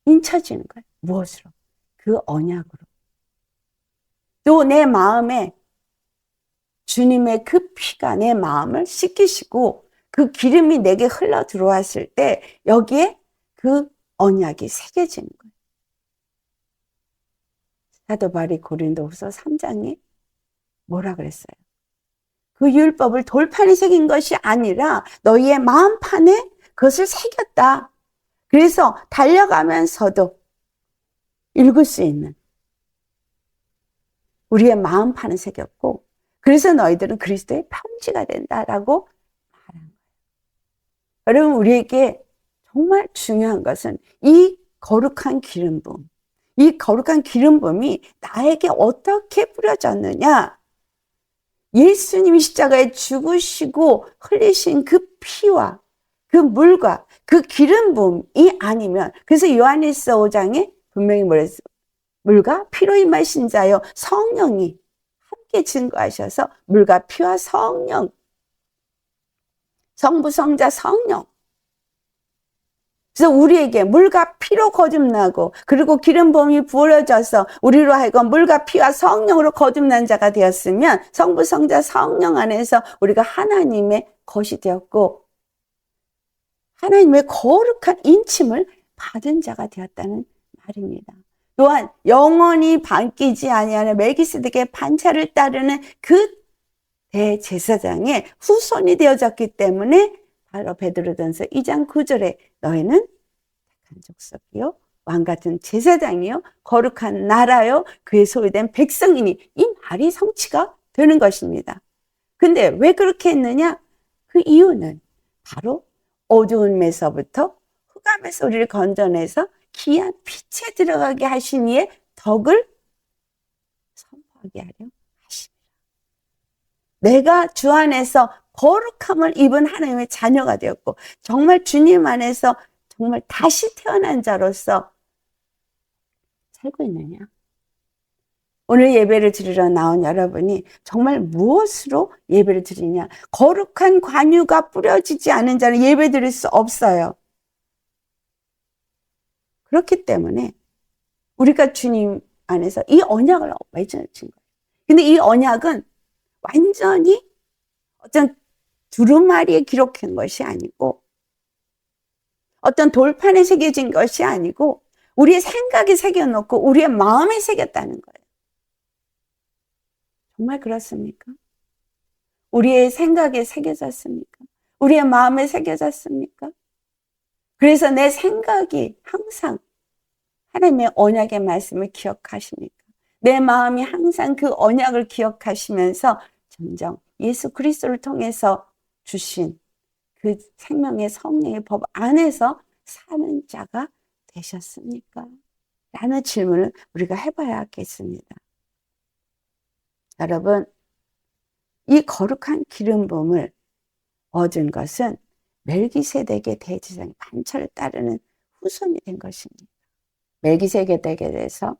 인쳐지는 거예요. 무엇으로? 그 언약으로. 또 내 마음에 주님의 그 피가 내 마음을 씻기시고 그 기름이 내게 흘러 들어왔을 때 여기에 그 언약이 새겨지는 거예요. 사도 바울이 고린도후서 3장에 뭐라 그랬어요? 그 율법을 돌판에 새긴 것이 아니라 너희의 마음판에 그것을 새겼다. 그래서 달려가면서도 읽을 수 있는 우리의 마음판에 새겼고, 그래서 너희들은 그리스도의 편지가 된다라고 말한 거예요. 여러분, 우리에게 정말 중요한 것은 이 거룩한 기름 부음, 이 거룩한 기름 부음이 나에게 어떻게 뿌려졌느냐? 예수님이 십자가에 죽으시고 흘리신 그 피와 그 물과 그 기름 부음이 아니면, 그래서 요한일서 5장에 분명히 뭐랬어요? 물과 피로 임하신 자여 성령이 함께 증거하셔서 물과 피와 성령, 성부, 성자, 성령. 그래서 우리에게 물과 피로 거듭나고, 그리고 기름 부음이 부어져서 우리로 하여금 물과 피와 성령으로 거듭난 자가 되었으면, 성부, 성자, 성령 안에서 우리가 하나님의 것이 되었고 하나님의 거룩한 인침을 받은 자가 되었다는 말입니다. 또한 영원히 바뀌지 아니하는 멜기세덱의 반차를 따르는 그 대제사장의 후손이 되어졌기 때문에, 바로 베드로전서 2장 9절에 너희는 택한 족속이요 왕같은 제사장이요 거룩한 나라요 그의 소유된 백성이니, 이 말이 성취가 되는 것입니다. 근데 왜 그렇게 했느냐? 그 이유는 바로 어두움에서부터 흑암에서 우리를 건져내서 귀한 빛에 들어가게 하신 이의 덕을 선포하게 하려 하십니다. 내가 주 안에서 거룩함을 입은 하나님의 자녀가 되었고, 정말 주님 안에서 정말 다시 태어난 자로서 살고 있느냐? 오늘 예배를 드리러 나온 여러분이 정말 무엇으로 예배를 드리냐? 거룩한 관유가 뿌려지지 않은 자는 예배 드릴 수 없어요. 그렇기 때문에 우리가 주님 안에서 이 언약을 맺은 거예요. 근데 이 언약은 완전히 어떤 두루마리에 기록한 것이 아니고, 어떤 돌판에 새겨진 것이 아니고, 우리의 생각에 새겨놓고 우리의 마음에 새겼다는 거예요. 정말 그렇습니까? 우리의 생각에 새겨졌습니까? 우리의 마음에 새겨졌습니까? 그래서 내 생각이 항상 하나님의 언약의 말씀을 기억하십니까? 내 마음이 항상 그 언약을 기억하시면서 점점 예수 그리스도를 통해서 주신 그 생명의 성령의 법 안에서 사는 자가 되셨습니까? 라는 질문을 우리가 해봐야겠습니다. 여러분, 이 거룩한 기름 부음을 얻은 것은 멜기세덱의 대제사장의 반차를 따르는 후손이 된 것입니다. 멜기세덱에 대해서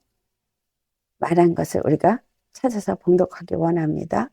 말한 것을 우리가 찾아서 봉독하기 원합니다.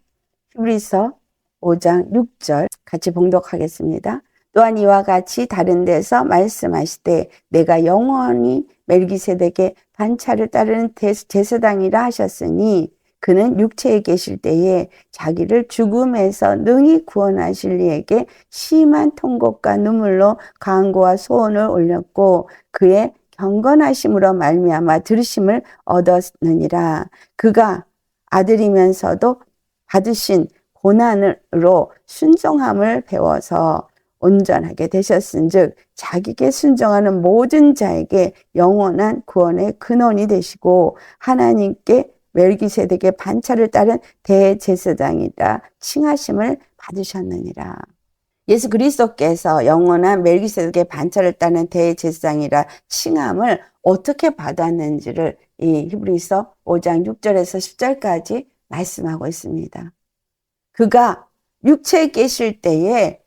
히브리서 5장 6절 같이 봉독하겠습니다. 또한 이와 같이 다른 데서 말씀하시되 내가 영원히 멜기세덱의 반차를 따르는 제사장이라 하셨으니, 그는 육체에 계실 때에 자기를 죽음에서 능히 구원하실 이에게 심한 통곡과 눈물로 간구와 소원을 올렸고, 그의 경건하심으로 말미암아 들으심을 얻었느니라. 그가 아들이면서도 받으신 고난으로 순종함을 배워서 온전하게 되셨은즉 자기께 순종하는 모든 자에게 영원한 구원의 근원이 되시고, 하나님께 멜기세덱의 반차를 따른 대제사장이라 칭하심을 받으셨느니라. 예수 그리스도께서 영원한 멜기세덱의 반차를 따른 대제사장이라 칭함을 어떻게 받았는지를 이 히브리서 5장 6절에서 10절까지 말씀하고 있습니다. 그가 육체에 계실 때에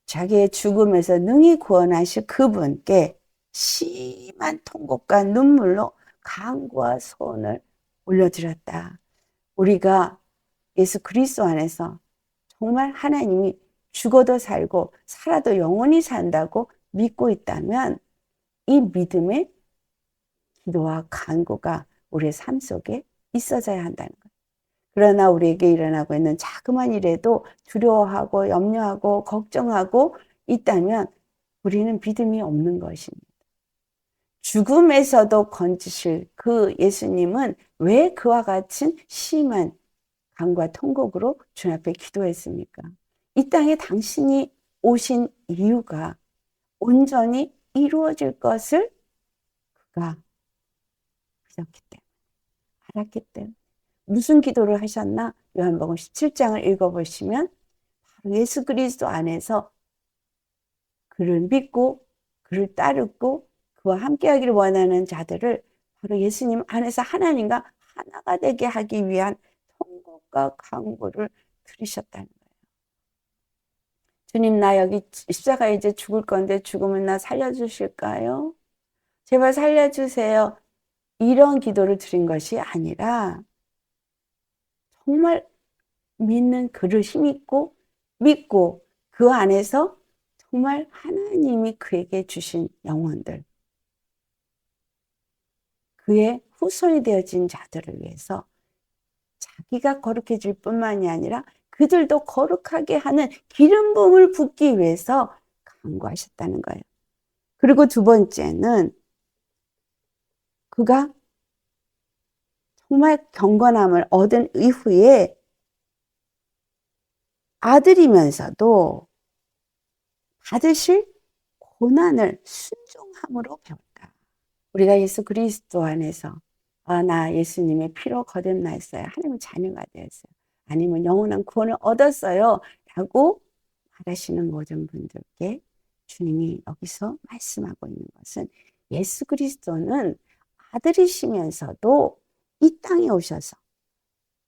자기의 죽음에서 능히 구원하실 그분께 심한 통곡과 눈물로 간구와 소원을 올려드렸다. 우리가 예수 그리스도 안에서 정말 하나님이 죽어도 살고 살아도 영원히 산다고 믿고 있다면, 이 믿음의 기도와 간구가 우리의 삶 속에 있어져야 한다는 거예요. 그러나 우리에게 일어나고 있는 자그만 일에도 두려워하고 염려하고 걱정하고 있다면, 우리는 믿음이 없는 것입니다. 죽음에서도 건지실 그 예수님은 왜 그와 같은 심한 간과 통곡으로 주님 앞에 기도했습니까? 이 땅에 당신이 오신 이유가 온전히 이루어질 것을 그가 믿었기 때문에, 알았기 때문에. 무슨 기도를 하셨나? 요한복음 17장을 읽어보시면 바로 예수 그리스도 안에서 그를 믿고 그를 따르고 그와 함께하기를 원하는 자들을 바로 예수님 안에서 하나님과 하나가 되게 하기 위한 통곡과 간구를 들으셨다는 거예요. 주님, 나 여기 십자가에 이제 죽을 건데 죽으면 나 살려주실까요? 제발 살려주세요. 이런 기도를 드린 것이 아니라 정말 믿는 그를 힘있고 믿고 그 안에서 정말 하나님이 그에게 주신 영혼들, 그의 후손이 되어진 자들을 위해서 자기가 거룩해질 뿐만이 아니라 그들도 거룩하게 하는 기름 부음을 붓기 위해서 간구하셨다는 거예요. 그리고 두 번째는 그가 정말 경건함을 얻은 이후에 아들이면서도 받으실 고난을 순종함으로 배웠다. 우리가 예수 그리스도 안에서 나 예수님의 피로 거듭났어요. 하나님의 자녀가 되었어요. 아니면 영원한 구원을 얻었어요. 라고 말하시는 모든 분들께 주님이 여기서 말씀하고 있는 것은 예수 그리스도는 아들이시면서도 이 땅에 오셔서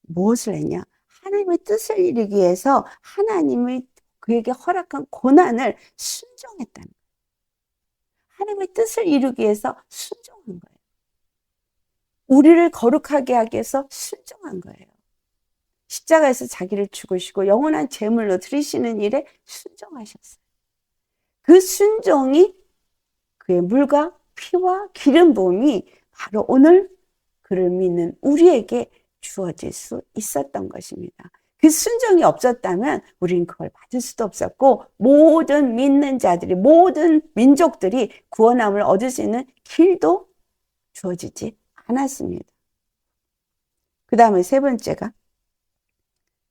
무엇을 했냐? 하나님의 뜻을 이루기 위해서 하나님이 그에게 허락한 고난을 순종했다는 거예요. 하나님의 뜻을 이루기 위해서 순종한 거예요. 우리를 거룩하게 하기 위해서 순종한 거예요. 십자가에서 자기를 죽으시고 영원한 제물로 드리시는 일에 순종하셨어요. 그 순종이 그의 물과 피와 기름 부음이 바로 오늘 그를 믿는 우리에게 주어질 수 있었던 것입니다. 그 순종이 없었다면 우리는 그걸 받을 수도 없었고 모든 믿는 자들이, 모든 민족들이 구원함을 얻을 수 있는 길도 주어지지 않았습니다. 그 다음에 세 번째가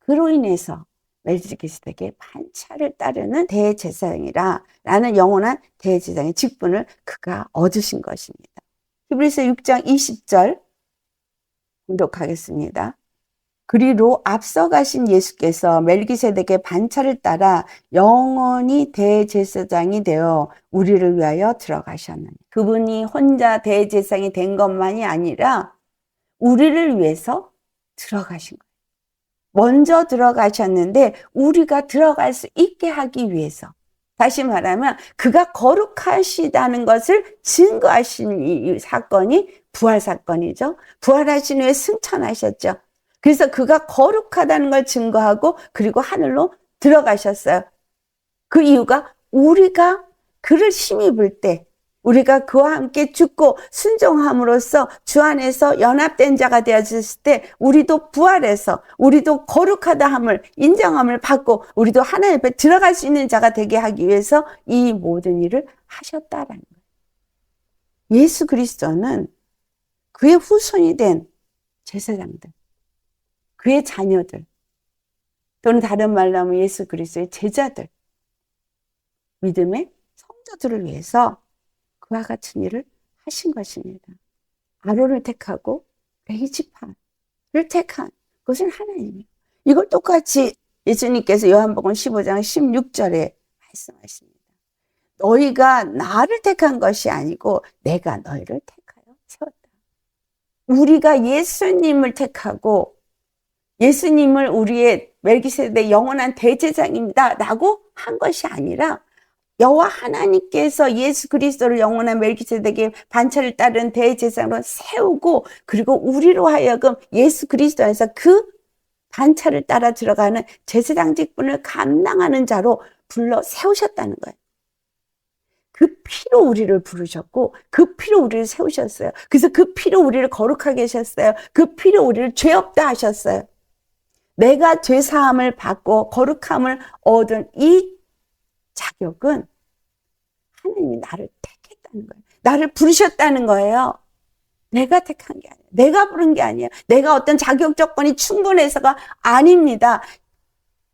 그로 인해서 멜기세덱의 반차를 따르는 대제사장이라 라는 영원한 대제사장의 직분을 그가 얻으신 것입니다. 히브리서 6장 20절 공독하겠습니다. 그리로 앞서가신 예수께서 멜기세덱의 반차를 따라 영원히 대제사장이 되어 우리를 위하여 들어가셨느니, 그분이 혼자 대제사장이 된 것만이 아니라 우리를 위해서 들어가신 거예요. 먼저 들어가셨는데 우리가 들어갈 수 있게 하기 위해서, 다시 말하면 그가 거룩하시다는 것을 증거하신 이 사건이 부활 사건이죠. 부활하신 후에 승천하셨죠. 그래서 그가 거룩하다는 걸 증거하고 그리고 하늘로 들어가셨어요. 그 이유가 우리가 그를 힘입을 때, 우리가 그와 함께 죽고 순종함으로써 주 안에서 연합된 자가 되어졌을 때 우리도 부활해서 우리도 거룩하다 함을, 인정함을 받고 우리도 하나님 앞에 들어갈 수 있는 자가 되게 하기 위해서 이 모든 일을 하셨다라는 거예요. 예수 그리스도는 그의 후손이 된 제사장들, 그의 자녀들, 또는 다른 말로 하면 예수 그리스도의 제자들, 믿음의 성도들을 위해서 그와 같은 일을 하신 것입니다. 아론을 택하고 레위지파를 택한 그것은 하나님이에요. 이걸 똑같이 예수님께서 요한복음 15장 16절에 말씀하십니다. 너희가 나를 택한 것이 아니고 내가 너희를 택하여 세웠다. 우리가 예수님을 택하고 예수님을 우리의 멜기세덱 영원한 대제사장입니다 라고 한 것이 아니라 여호와 하나님께서 예수 그리스도를 영원한 멜기세덱의 반차를 따른 대제사장으로 세우고 그리고 우리로 하여금 예수 그리스도 안에서 그 반차를 따라 들어가는 제사장 직분을 감당하는 자로 불러 세우셨다는 거예요. 그 피로 우리를 부르셨고 그 피로 우리를 세우셨어요. 그래서 그 피로 우리를 거룩하게 하셨어요. 그 피로 우리를 죄 없다 하셨어요. 내가 죄사함을 받고 거룩함을 얻은 이 자격은 하나님이 나를 택했다는 거예요. 나를 부르셨다는 거예요. 내가 택한 게 아니에요. 내가 부른 게 아니에요. 내가 어떤 자격 조건이 충분해서가 아닙니다.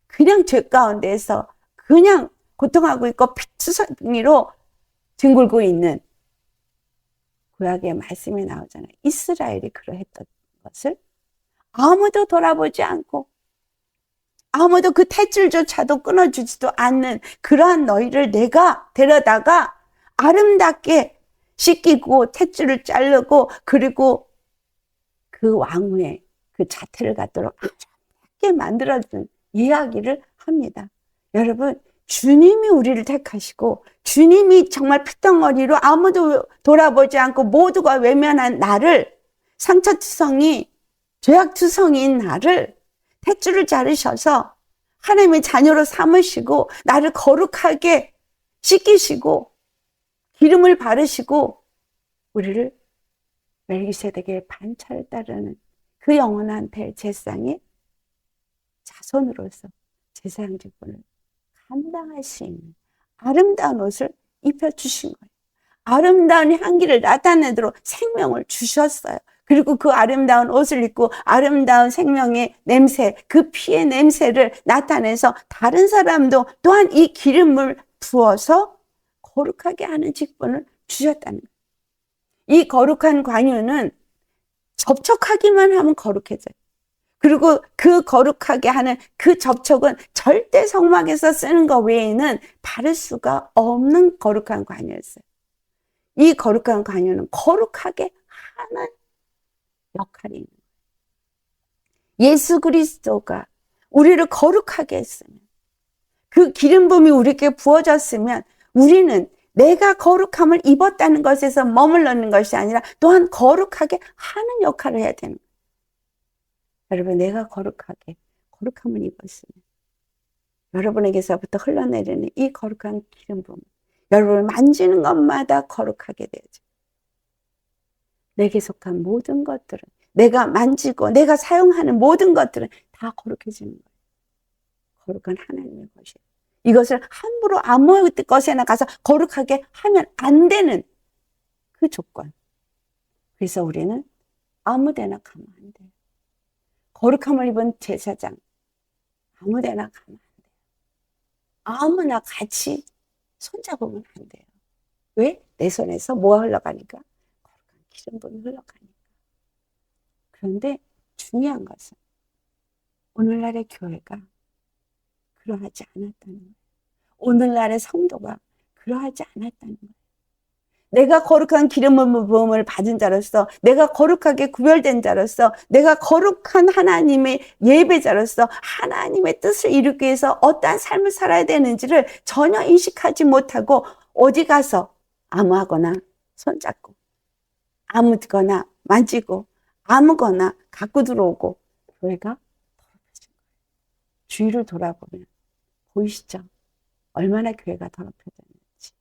그냥 죄 가운데에서 그냥 고통하고 있고 피투성이로 뒹굴고 있는 구약의 말씀이 나오잖아요. 이스라엘이 그러했던 것을 아무도 돌아보지 않고 아무도 그 탯줄조차도 끊어주지도 않는 그러한 너희를 내가 데려다가 아름답게 씻기고 탯줄을 자르고 그리고 그 왕후의 그 자태를 갖도록 아름답게 만들어준 이야기를 합니다. 여러분, 주님이 우리를 택하시고 주님이 정말 피덩어리로 아무도 돌아보지 않고 모두가 외면한 나를, 상처투성이 죄악투성이인 나를 탯줄을 자르셔서 하나님의 자녀로 삼으시고 나를 거룩하게 씻기시고 기름을 바르시고 우리를 멜기세덱의 반차를 따르는 그 영원한 대제사장의 자손으로서 제사장 직분을 감당할 수 있는 아름다운 옷을 입혀주신 거예요. 아름다운 향기를 나타내도록 생명을 주셨어요. 그리고 그 아름다운 옷을 입고 아름다운 생명의 냄새, 그 피의 냄새를 나타내서 다른 사람도 또한 이 기름을 부어서 거룩하게 하는 직분을 주셨다는 거예요. 이 거룩한 관유는 접촉하기만 하면 거룩해져요. 그리고 그 거룩하게 하는 그 접촉은 절대 성막에서 쓰는 것 외에는 바를 수가 없는 거룩한 관유였어요. 이 거룩한 관유는 거룩하게 하는 역할이 있는 거예요. 예수 그리스도가 우리를 거룩하게 했으면, 그 기름 부음이 우리에게 부어졌으면 우리는 내가 거룩함을 입었다는 것에서 머물러는 것이 아니라 또한 거룩하게 하는 역할을 해야 되는 거예요. 여러분, 내가 거룩함을 입었으면 여러분에게서부터 흘러내리는 이 거룩한 기름 부음, 여러분을 만지는 것마다 거룩하게 되죠. 내게 속한 모든 것들은, 내가 만지고 내가 사용하는 모든 것들은 다 거룩해지는 거예요. 거룩한 하나님의 것이에요. 이것을 함부로 아무 것에나 가서 거룩하게 하면 안 되는 그 조건. 그래서 우리는 아무 데나 가면 안 돼요. 거룩함을 입은 제사장 아무 데나 가면 안 돼요. 아무나 같이 손잡으면 안 돼요. 왜? 내 손에서 뭐가 흘러가니까? 거룩한 기름분이 흘러가니까. 그런데 중요한 것은 오늘날의 교회가 그러하지 않았다는 거예요. 오늘날의 성도가 그러하지 않았다는 거예요. 내가 거룩한 기름 부음을 받은 자로서, 내가 거룩하게 구별된 자로서, 내가 거룩한 하나님의 예배자로서 하나님의 뜻을 이루기 위해서 어떠한 삶을 살아야 되는지를 전혀 인식하지 못하고 어디 가서 아무하거나 손잡고 아무거나 만지고 아무거나 갖고 들어오고 교회가 더럽혀진 거예요. 주위를 돌아보면 보이시죠? 얼마나 교회가 더럽혀졌는지,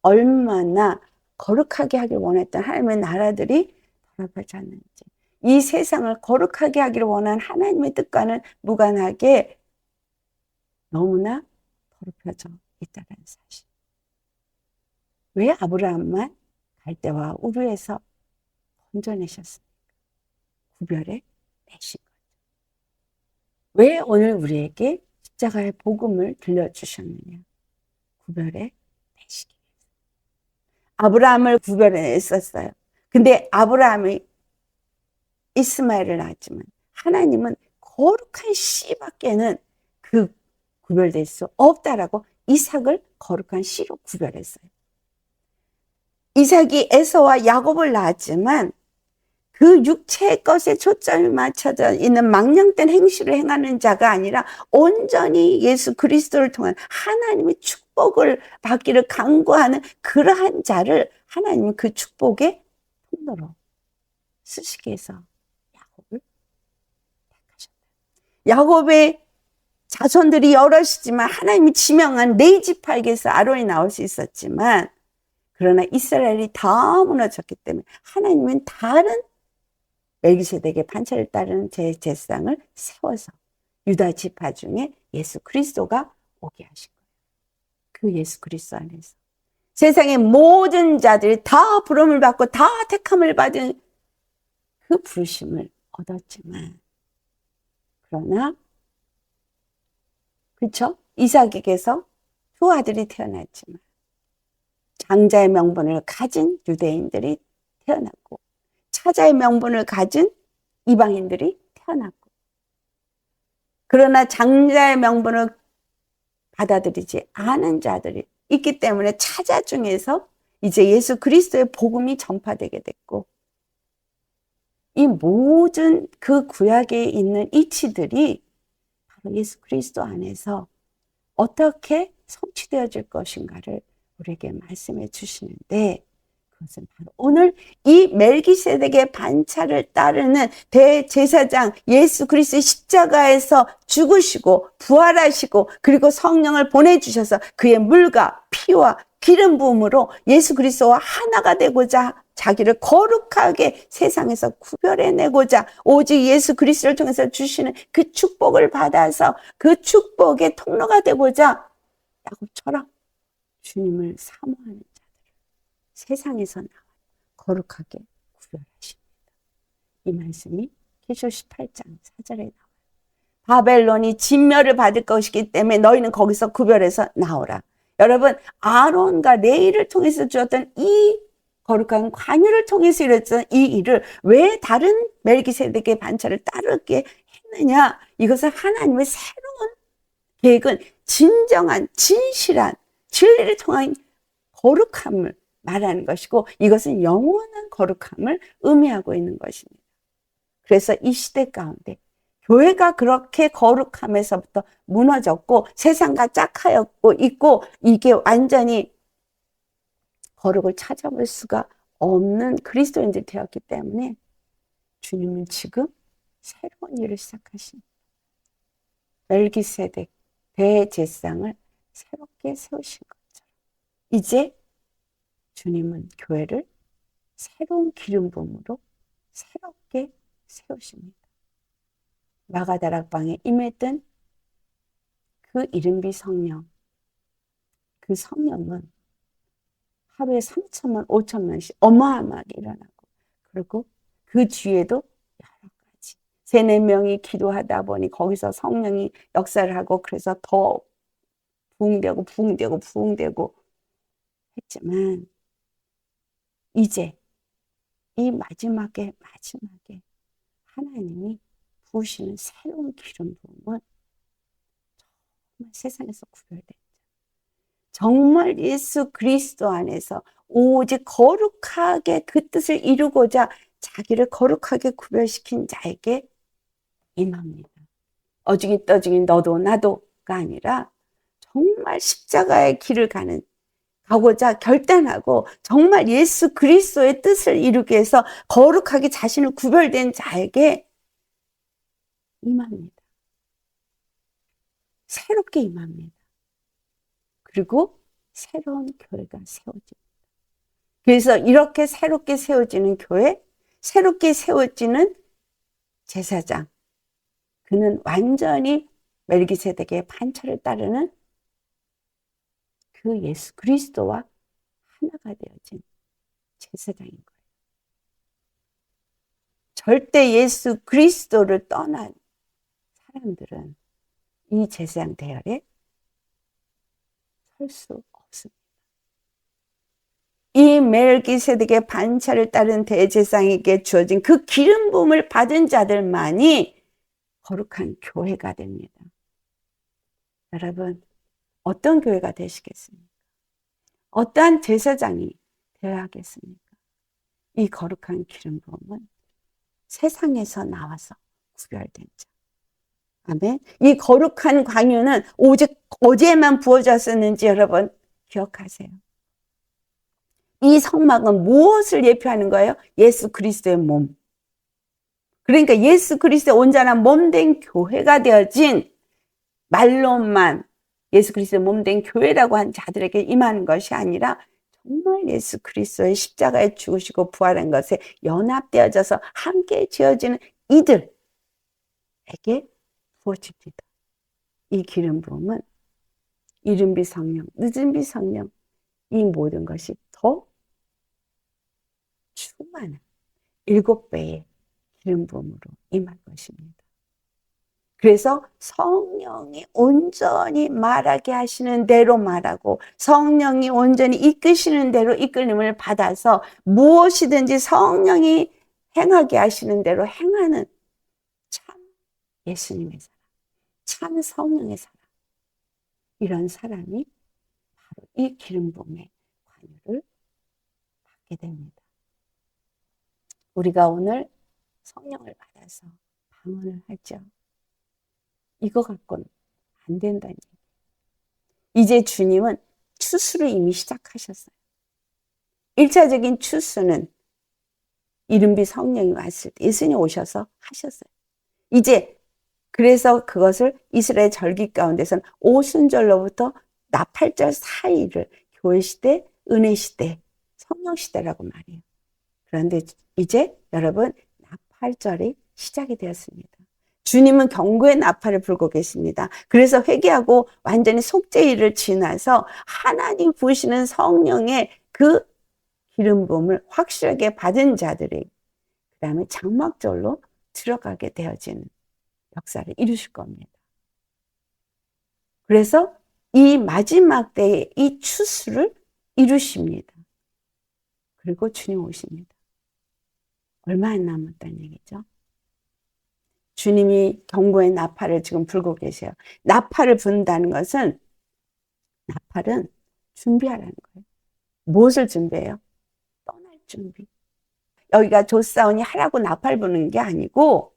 얼마나 거룩하게 하길 원했던 하나님의 나라들이 더럽혀졌는지, 이 세상을 거룩하게 하기를 원하는 하나님의 뜻과는 무관하게 너무나 더럽혀져 있다는 사실. 왜 아브라함만 갈대와 우르에서 건져내셨습니까? 구별해 내신 거죠. 왜 오늘 우리에게 십자가의 복음을 들려주셨느냐? 구별해 내시기 위해서. 아브라함을 구별해냈었어요. 근데 아브라함이 이스마엘을 낳았지만 하나님은 거룩한 씨밖에는 그 구별될 수 없다라고 이삭을 거룩한 씨로 구별했어요. 이삭이 에서와 야곱을 낳았지만 그 육체의 것에 초점이 맞춰져 있는 망령된 행실을 행하는 자가 아니라 온전히 예수 그리스도를 통한 하나님의 축복을 받기를 간구하는 그러한 자를 하나님은 그 축복의 통로로 쓰시기 위해서 야곱을 택하셨다. 야곱의 자손들이 여럿이지만 하나님이 지명한 네 지파에게서 아론이 나올 수 있었지만, 그러나 이스라엘이 다 무너졌기 때문에 하나님은 다른 멜기세덱의 반차를 따르는 제사장을 세워서 유다 지파 중에 예수 그리스도가 오게 하신 거예요. 그 예수 그리스도 안에서 세상의 모든 자들이 다 부름을 받고 다 택함을 받은 그 부르심을 얻었지만, 그러나 그렇죠? 이삭에게서 두 아들이 태어났지만 장자의 명분을 가진 유대인들이 태어났고 차자의 명분을 가진 이방인들이 태어났고, 그러나 장자의 명분을 받아들이지 않은 자들이 있기 때문에 차자 중에서 이제 예수 그리스도의 복음이 전파되게 됐고, 이 모든 그 구약에 있는 이치들이 바로 예수 그리스도 안에서 어떻게 성취되어질 것인가를 우리에게 말씀해 주시는데, 그것은 바로 오늘 이 멜기세덱의 반차를 따르는 대제사장 예수 그리스도의 십자가에서 죽으시고 부활하시고 그리고 성령을 보내주셔서 그의 물과 피와 기름 부음으로 예수 그리스도와 하나가 되고자 자기를 거룩하게 세상에서 구별해내고자 오직 예수 그리스도를 통해서 주시는 그 축복을 받아서 그 축복의 통로가 되고자 야곱처럼 주님을 사모하는 자들을 세상에서 나와 거룩하게 구별하십니다. 이 말씀이 계시록 18장 4절에 나와요. 바벨론이 진멸을 받을 것이기 때문에 너희는 거기서 구별해서 나오라. 여러분, 아론과 레위를 통해서 주었던 이 거룩한 관유를 통해서 이뤘던 이 일을 왜 다른 멜기세덱의 반차를 따르게 했느냐? 이것은 하나님의 새로운 계획은 진정한 진실한 진리를 통한 거룩함을 말하는 것이고, 이것은 영원한 거룩함을 의미하고 있는 것입니다. 그래서 이 시대 가운데 교회가 그렇게 거룩함에서부터 무너졌고 세상과 짝하였고 있고 이게 완전히 거룩을 찾아볼 수가 없는 그리스도인들이 되었기 때문에 주님은 지금 새로운 일을 시작하십니다. 멜기세덱 대제사장을 새롭게 세우신 것처럼 이제 주님은 교회를 새로운 기름 부음으로 새롭게 세우십니다. 마가다락방에 임했던 그 이른비 성령, 그 성령은 하루에 3천만, 5천만씩 어마어마하게 일어나고, 그리고 그 뒤에도 여러 가지 3, 4명이 기도하다 보니 거기서 성령이 역사를 하고 그래서 더 부흥되고 부흥되고 부흥되고 했지만, 이제 이 마지막에 하나님이 부으시는 새로운 기름 부음은 정말 세상에서 구별된 자, 정말 예수 그리스도 안에서 오직 거룩하게 그 뜻을 이루고자 자기를 거룩하게 구별시킨 자에게 임합니다. 어중이 떠중이 너도 나도가 아니라 정말 십자가의 길을 가고자 결단하고 정말 예수 그리스도의 뜻을 이루기 위해서 거룩하게 자신을 구별된 자에게 임합니다. 새롭게 임합니다. 그리고 새로운 교회가 세워집니다. 그래서 이렇게 새롭게 세워지는 교회, 새롭게 세워지는 제사장, 그는 완전히 멜기세덱의 반차를 따르는 그 예수 그리스도와 하나가 되어진 제사장인 거예요. 절대 예수 그리스도를 떠난 사람들은 이 제사장 대열에 설 수 없습니다. 이 멜기세덱의 반차를 따른 대제사장에게 주어진 그 기름 부음을 받은 자들만이 거룩한 교회가 됩니다. 여러분, 어떤 교회가 되시겠습니까? 어떠한 제사장이 되어야 하겠습니까? 이 거룩한 기름 부음은 세상에서 나와서 구별된 자. 아멘. 이 거룩한 관유는 오직 어제만 부어졌었는지 여러분 기억하세요. 이 성막은 무엇을 예표하는 거예요? 예수 그리스도의 몸. 그러니까 예수 그리스도의 온전한 몸된 교회가 되어진, 말로만 예수 그리스도의 몸된 교회라고 한 자들에게 임하는 것이 아니라 정말 예수 그리스도의 십자가에 죽으시고 부활한 것에 연합되어져서 함께 지어지는 이들에게 부어집니다. 이 기름 부음은 이른비 성령, 늦은비 성령, 이 모든 것이 더 충만한 7배의 기름 부음으로 임할 것입니다. 그래서 성령이 온전히 말하게 하시는 대로 말하고 성령이 온전히 이끄시는 대로 이끌림을 받아서 무엇이든지 성령이 행하게 하시는 대로 행하는 참 예수님의 사람, 참 성령의 사람, 이런 사람이 바로 이 기름 부음의 관유를 받게 됩니다. 우리가 오늘 성령을 받아서 방언을 하죠. 이거 갖고는 안 된다니. 이제 주님은 추수를 이미 시작하셨어요. 1차적인 추수는 이른비 성령이 왔을 때 예수님이 오셔서 하셨어요. 이제 그래서 그것을 이스라엘 절기 가운데서는 오순절로부터 나팔절 사이를 교회 시대, 은혜 시대, 성령 시대라고 말해요. 그런데 이제 여러분 나팔절이 시작이 되었습니다. 주님은 경고의 나팔을 불고 계십니다. 그래서 회개하고 완전히 속죄일을 지나서 하나님 부으시는 성령의 그 기름 부음을 확실하게 받은 자들이 그 다음에 장막절로 들어가게 되어지는 역사를 이루실 겁니다. 그래서 이 마지막 때에 이 추수를 이루십니다. 그리고 주님 오십니다. 얼마 안 남았다는 얘기죠. 주님이 경고의 나팔을 지금 불고 계세요. 나팔을 분다는 것은 나팔은 준비하라는 거예요. 무엇을 준비해요? 떠날 준비. 여기가 조사원이 하라고 나팔 부는 게 아니고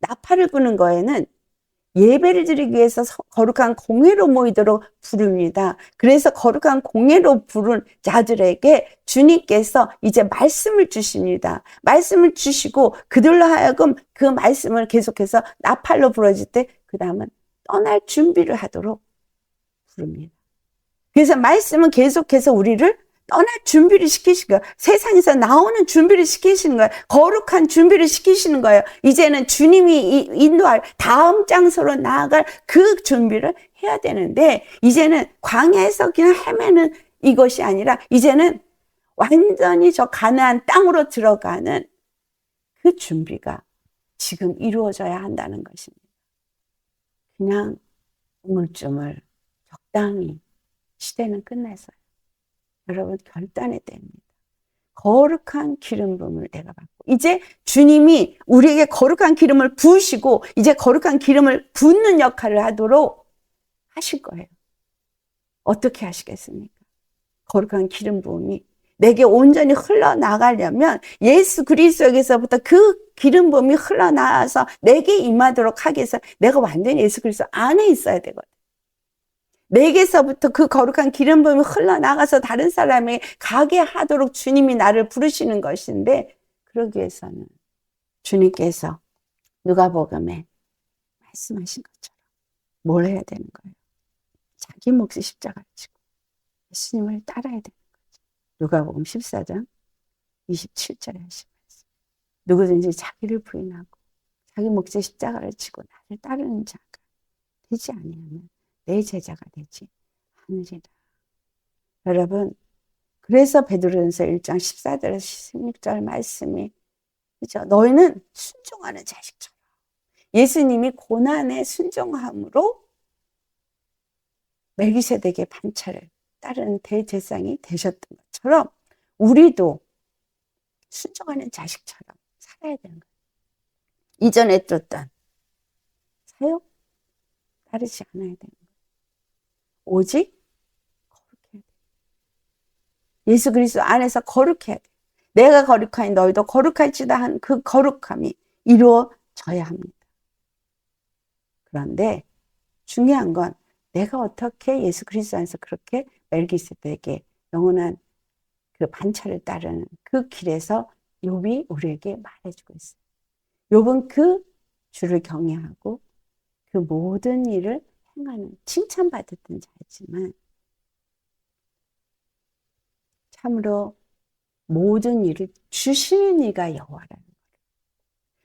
나팔을 부는 거에는 예배를 드리기 위해서 거룩한 공회로 모이도록 부릅니다. 그래서 거룩한 공회로 부른 자들에게 주님께서 이제 말씀을 주십니다. 말씀을 주시고 그들로 하여금 그 말씀을 계속해서 나팔로 부러질 때 그 다음은 떠날 준비를 하도록 부릅니다. 그래서 말씀은 계속해서 우리를 떠날 준비를 시키시는 거예요. 세상에서 나오는 준비를 시키시는 거예요. 거룩한 준비를 시키시는 거예요. 이제는 주님이 인도할 다음 장소로 나아갈 그 준비를 해야 되는데 이제는 광야에서 그냥 헤매는 이것이 아니라 이제는 완전히 저 가나안 땅으로 들어가는 그 준비가 지금 이루어져야 한다는 것입니다. 그냥 우물쭈물 적당히 시대는 끝났어요. 여러분 결단의 때입니다. 거룩한 기름 부음을 내가 받고 이제 주님이 우리에게 거룩한 기름을 부으시고 이제 거룩한 기름을 붓는 역할을 하도록 하실 거예요. 어떻게 하시겠습니까? 거룩한 기름 부음이 내게 온전히 흘러나가려면 예수 그리스도에게서부터 그 기름 부음이 흘러나와서 내게 임하도록 하기 위해서 내가 완전히 예수 그리스도 안에 있어야 되거든요. 내게서부터 그 거룩한 기름 부음이 흘러나가서 다른 사람에게 가게 하도록 주님이 나를 부르시는 것인데 그러기 위해서는 주님께서 누가복음에 말씀하신 것처럼 뭘 해야 되는 거예요? 자기 몫의 십자가를 지고 예수님을 따라야 되는 거죠. 누가복음 14장 27절에 하신 말씀. 누구든지 자기를 부인하고 자기 몫의 십자가를 지고 나를 따르는 자가 되지 아니하면 내 제자가 되지 않으리라. 여러분, 그래서 베드로전서 1장 14절에서 16절 말씀이 그죠? 너희는 순종하는 자식처럼 예수님이 고난의 순종함으로 멜기세덱의 반차를 따르는 대제사장이 되셨던 것처럼 우리도 순종하는 자식처럼 살아야 되는 거예요. 이전에 들었던 사역 따르지 않아야 되는 거예요. 오직 거룩해야 돼. 예수 그리스도 안에서 거룩해야 돼. 내가 거룩하니 너희도 거룩할지다 한 그 거룩함이 이루어져야 합니다. 그런데 중요한 건 내가 어떻게 예수 그리스도 안에서 그렇게 멜기세덱에게 영원한 그 반차를 따르는 그 길에서 욥이 우리에게 말해주고 있어요. 욥은 그 주를 경외하고 그 모든 일을 행하는 칭찬받았던 자였지만 참으로 모든 일을 주시는 이가 여호와라는 거예요.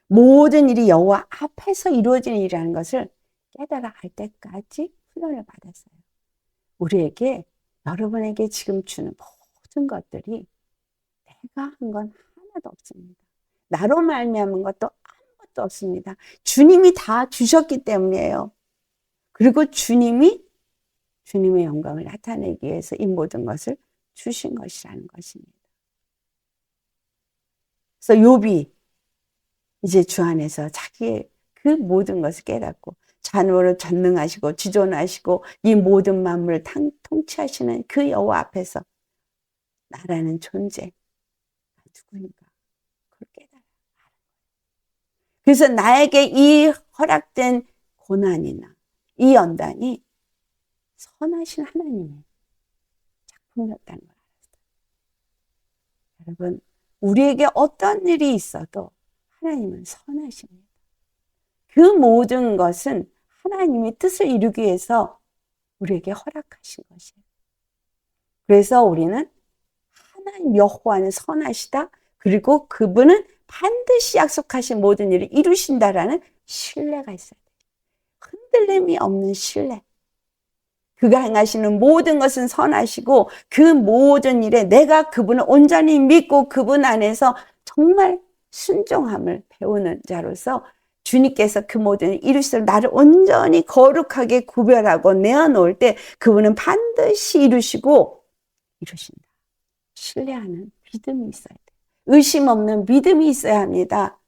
모든 일이 여호와 앞에서 이루어지는 일이라는 것을 깨달아 알 때까지 훈련을 받았어요. 우리에게 여러분에게 지금 주는 모든 것들이 내가 한 건 하나도 없습니다. 나로 말미암은 것도 아무것도 없습니다. 주님이 다 주셨기 때문이에요. 그리고 주님이 주님의 영광을 나타내기 위해서 이 모든 것을 주신 것이라는 것입니다. 그래서 욥이 이제 주 안에서 자기의 그 모든 것을 깨닫고 자녀를 전능하시고 지존하시고 이 모든 만물을 통치하시는 그 여호와 앞에서 나라는 존재가 누구인가 그걸 깨달아요. 그래서 나에게 이 허락된 고난이나 이 연단이 선하신 하나님의 작품이었다는 걸 알았어요. 여러분, 우리에게 어떤 일이 있어도 하나님은 선하십니다. 그 모든 것은 하나님의 뜻을 이루기 위해서 우리에게 허락하신 것이에요. 그래서 우리는 하나님 여호와는 선하시다. 그리고 그분은 반드시 약속하신 모든 일을 이루신다라는 신뢰가 있어야 돼요. 흔들림이 없는 신뢰. 그가 행하시는 모든 것은 선하시고 그 모든 일에 내가 그분을 온전히 믿고 그분 안에서 정말 순종함을 배우는 자로서 주님께서 그 모든 일을 이루시도록 나를 온전히 거룩하게 구별하고 내어놓을 때 그분은 반드시 이루시고 이루신다. 신뢰하는 믿음이 있어야 돼요. 의심 없는 믿음이 있어야 합니다.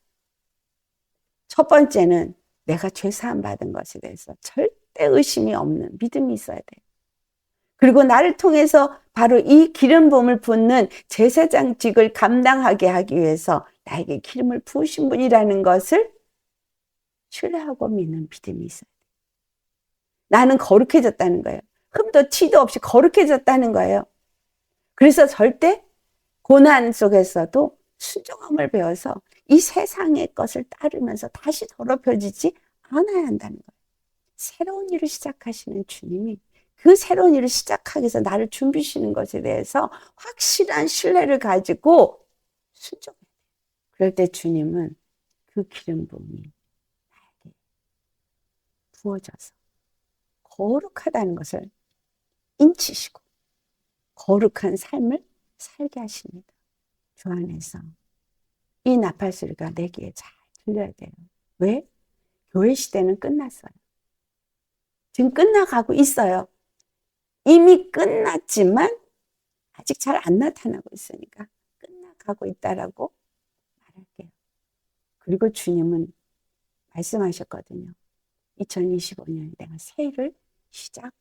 첫 번째는 내가 죄사함 받은 것에 대해서 절대 의심이 없는 믿음이 있어야 돼요. 그리고 나를 통해서 바로 이 기름 부음을 붓는 제사장직을 감당하게 하기 위해서 나에게 기름을 부으신 분이라는 것을 신뢰하고 믿는 믿음이 있어야 돼요. 나는 거룩해졌다는 거예요. 흠도 티도 없이 거룩해졌다는 거예요. 그래서 절대 고난 속에서도 순종함을 배워서 이 세상의 것을 따르면서 다시 더럽혀지지 않아야 한다는 거예요. 새로운 일을 시작하시는 주님이 그 새로운 일을 시작하기 위해서 나를 준비시는 것에 대해서 확실한 신뢰를 가지고 순종해야 돼요. 그럴 때 주님은 그 기름 부음이 나에게 부어져서 거룩하다는 것을 인치시고 거룩한 삶을 살게 하십니다. 주 안에서 이 나팔 소리가 내 귀에 잘 들려야 돼요. 왜? 교회 시대는 끝났어요. 지금 끝나가고 있어요. 이미 끝났지만 아직 잘 안 나타나고 있으니까 끝나가고 있다라고 말할게요. 그리고 주님은 말씀하셨거든요. 2025년에 내가 새 일을 시작한다.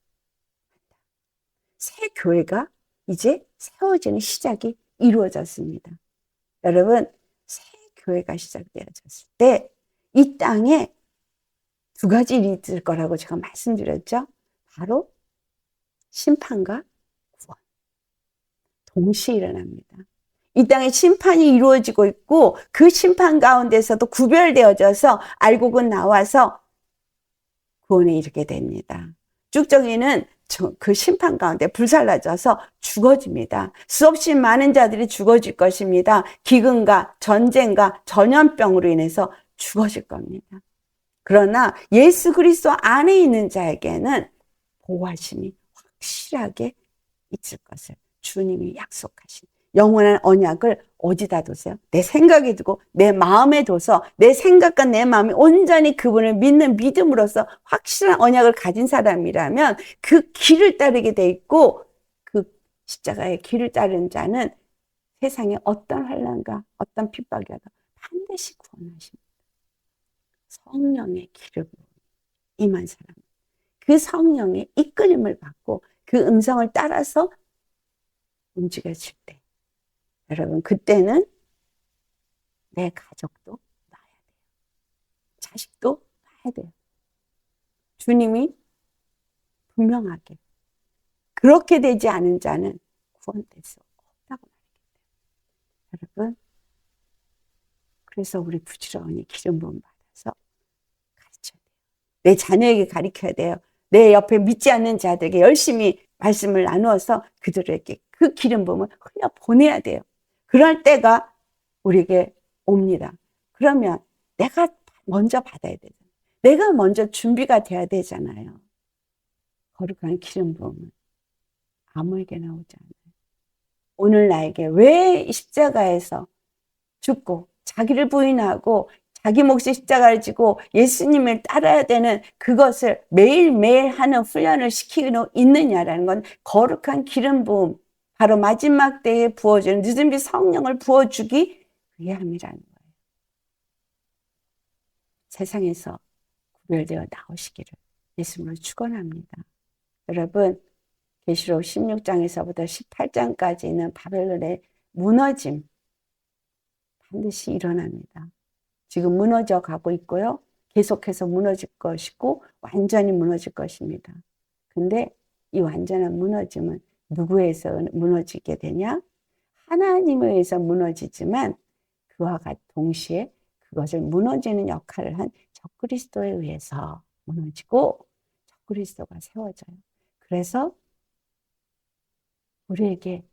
새 교회가 이제 세워지는 시작이 이루어졌습니다. 여러분, 새 교회가 시작되어졌을 때 이 땅에 두 가지 일이 있을 거라고 제가 말씀드렸죠. 바로 심판과 구원. 동시에 일어납니다. 이 땅에 심판이 이루어지고 있고 그 심판 가운데서도 구별되어져서 알곡은 나와서 구원에 이르게 됩니다. 쭉정이는 그 심판 가운데 불살라져서 죽어집니다. 수없이 많은 자들이 죽어질 것입니다. 기근과 전쟁과 전염병으로 인해서 죽어질 겁니다. 그러나 예수 그리스도 안에 있는 자에게는 보호하심이 확실하게 있을 것을 주님이 약속하신 영원한 언약을 어디다 두세요? 내 생각에 두고 내 마음에 둬서 내 생각과 내 마음이 온전히 그분을 믿는 믿음으로써 확실한 언약을 가진 사람이라면 그 길을 따르게 돼 있고 그 십자가의 길을 따르는 자는 세상에 어떤 환난과 어떤 핍박이 와도 반드시 구원하십니다. 성령의 기름으로 임한 사람, 그 성령의 이끌림을 받고 그 음성을 따라서 움직여질 때 여러분 그때는 내 가족도 낳아야 돼요. 자식도 낳아야 돼요. 주님이 분명하게 그렇게 되지 않은 자는 구원될 수 없다고 말했기 때문에 여러분 그래서 우리 부지런히 기름 부음 받아서 가르쳐야 돼요. 내 자녀에게 가르쳐야 돼요. 내 옆에 믿지 않는 자들에게 열심히 말씀을 나누어서 그들에게 그 기름 부음을 흘려보내야 돼요. 그럴 때가 우리에게 옵니다. 그러면 내가 먼저 받아야 되잖아요. 내가 먼저 준비가 돼야 되잖아요. 거룩한 기름 부음을 아무에게나 오지 않아요. 오늘 나에게 왜 십자가에서 죽고 자기를 부인하고 자기 몫의 십자가를 지고 예수님을 따라야 되는 그것을 매일매일 하는 훈련을 시키고 있느냐라는 건 거룩한 기름 부음, 바로 마지막 때에 부어주는 늦은비 성령을 부어주기 위함이라는 거예요. 세상에서 구별되어 나오시기를 예수님으로 축원합니다. 여러분, 계시록 16장에서부터 18장까지는 바벨론의 무너짐 반드시 일어납니다. 지금 무너져 가고 있고요. 계속해서 무너질 것이고 완전히 무너질 것입니다. 근데 이 완전한 무너짐은 누구에 의해서 무너지게 되냐? 하나님에 의해서 무너지지만 그와 동시에 그것을 무너지는 역할을 한 적그리스도에 의해서 무너지고 적그리스도가 세워져요. 그래서 우리에게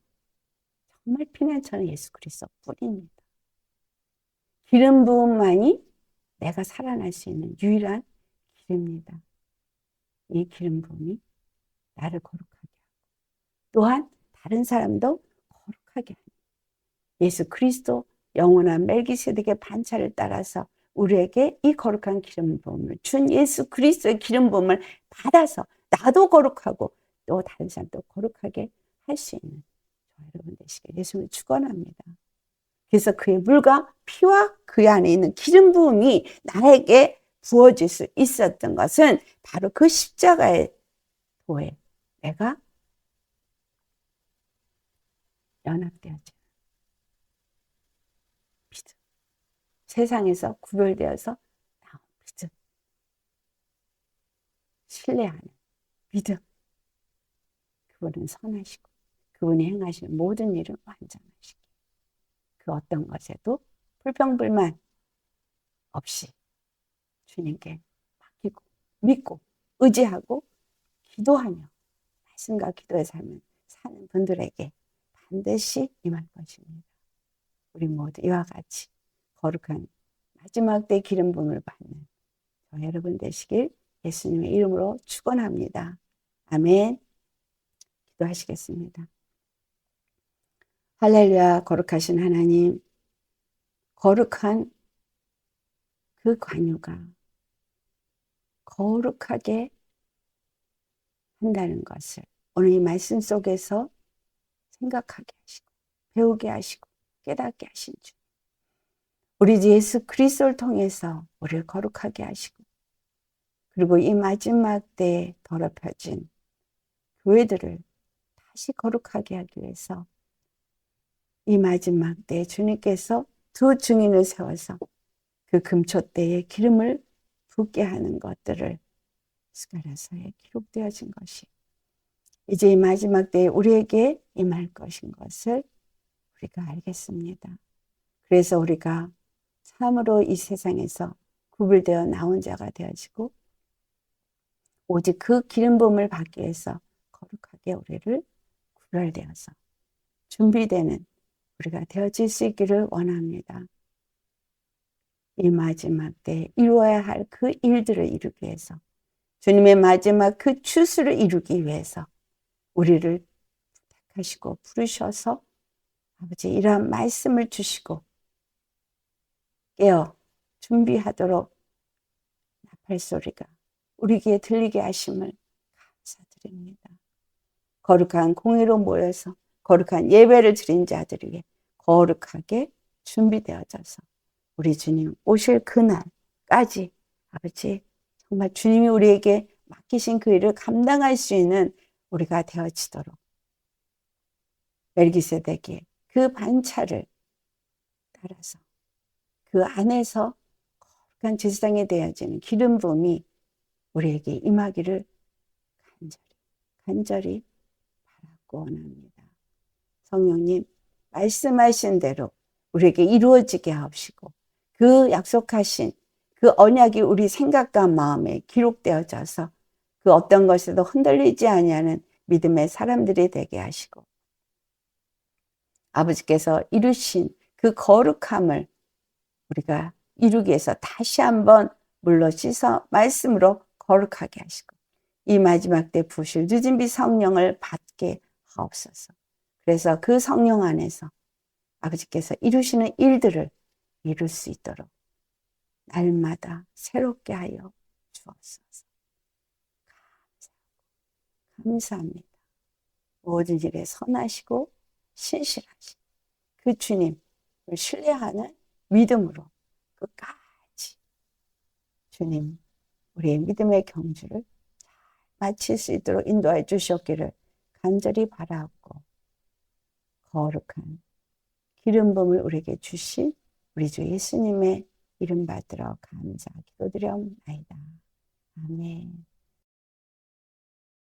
정말 피난처는 예수 그리스도 뿐입니다. 기름 부음만이 내가 살아날 수 있는 유일한 길입니다. 이 기름 부음이 나를 거룩하게 하고 또한 다른 사람도 거룩하게 하는 예수 그리스도 영원한 멜기세덱의 반차를 따라서 우리에게 이 거룩한 기름 부음을 준 예수 그리스도의 기름 부음을 받아서 나도 거룩하고 또 다른 사람도 거룩하게 할 수 있는 여러분 되시길 예수님을 축원합니다. 그래서 그의 물과 피와 그 안에 있는 기름 부음이 나에게 부어질 수 있었던 것은 바로 그 십자가의 도에 내가 연합되어지는 믿음. 세상에서 구별되어서 나온 믿음. 신뢰하는 믿음. 그분은 선하시고 그분이 행하시는 모든 일은 완전하시고 그 어떤 것에도 불평불만 없이 주님께 맡기고 믿고 의지하고 기도하며 말씀과 기도의 삶을 사는 분들에게 반드시 임할 것입니다. 우리 모두 이와 같이 거룩한 마지막 때 기름 부음을 받는 저 여러분 되시길 예수님의 이름으로 축원합니다. 아멘. 기도하시겠습니다. 할렐루야. 거룩하신 하나님, 거룩한 그 관유가 거룩하게 한다는 것을 오늘 이 말씀 속에서 생각하게 하시고 배우게 하시고 깨닫게 하신 주 우리 예수 그리스도를 통해서 우리를 거룩하게 하시고 그리고 이 마지막 때에 더럽혀진 교회들을 다시 거룩하게 하기 위해서 이 마지막 때에 주님께서 두 증인을 세워서 그 금초대에 기름을 붓게 하는 것들을 스가랴서에 기록되어진 것이 이제 이 마지막 때에 우리에게 임할 것인 것을 우리가 알겠습니다. 그래서 우리가 참으로 이 세상에서 구별되어 나온 자가 되어지고 오직 그 기름 부음을 받기 위해서 거룩하게 우리를 구별되어서 준비되는 우리가 되어질 수 있기를 원합니다. 이 마지막 때에 이루어야 할 그 일들을 이루기 위해서 주님의 마지막 그 추수를 이루기 위해서 우리를 부탁하시고 부르셔서 아버지 이러한 말씀을 주시고 깨어 준비하도록 나팔 소리가 우리 귀에 들리게 하심을 감사드립니다. 거룩한 공의로 모여서 거룩한 예배를 드린 자들이 위해 거룩하게 준비되어져서 우리 주님 오실 그날까지 아버지 정말 주님이 우리에게 맡기신 그 일을 감당할 수 있는 우리가 되어지도록 멜기세덱의 그 반차를 따라서 그 안에서 거룩한 제사장에 되어지는 기름 부음이 우리에게 임하기를 간절히 바라고 원합니다. 성령님 말씀하신 대로 우리에게 이루어지게 하옵시고 그 약속하신 그 언약이 우리 생각과 마음에 기록되어져서 그 어떤 것에도 흔들리지 아니하는 믿음의 사람들이 되게 하시고 아버지께서 이루신 그 거룩함을 우리가 이루기 위해서 다시 한번 물로 씻어 말씀으로 거룩하게 하시고 이 마지막 때 부으실 늦은비 성령을 받게 하옵소서. 그래서 그 성령 안에서 아버지께서 이루시는 일들을 이룰 수 있도록 날마다 새롭게 하여 주옵소서. 감사합니다. 모든 일에 선하시고 신실하신 그 주님을 신뢰하는 믿음으로 끝까지 주님 우리의 믿음의 경주를 잘 마칠 수 있도록 인도해 주셨기를 간절히 바라옵고 거룩한 기름 부음을 우리에게 주신 우리 주 예수님의 이름 받들어 감사 기도드려옵나이다. 아멘.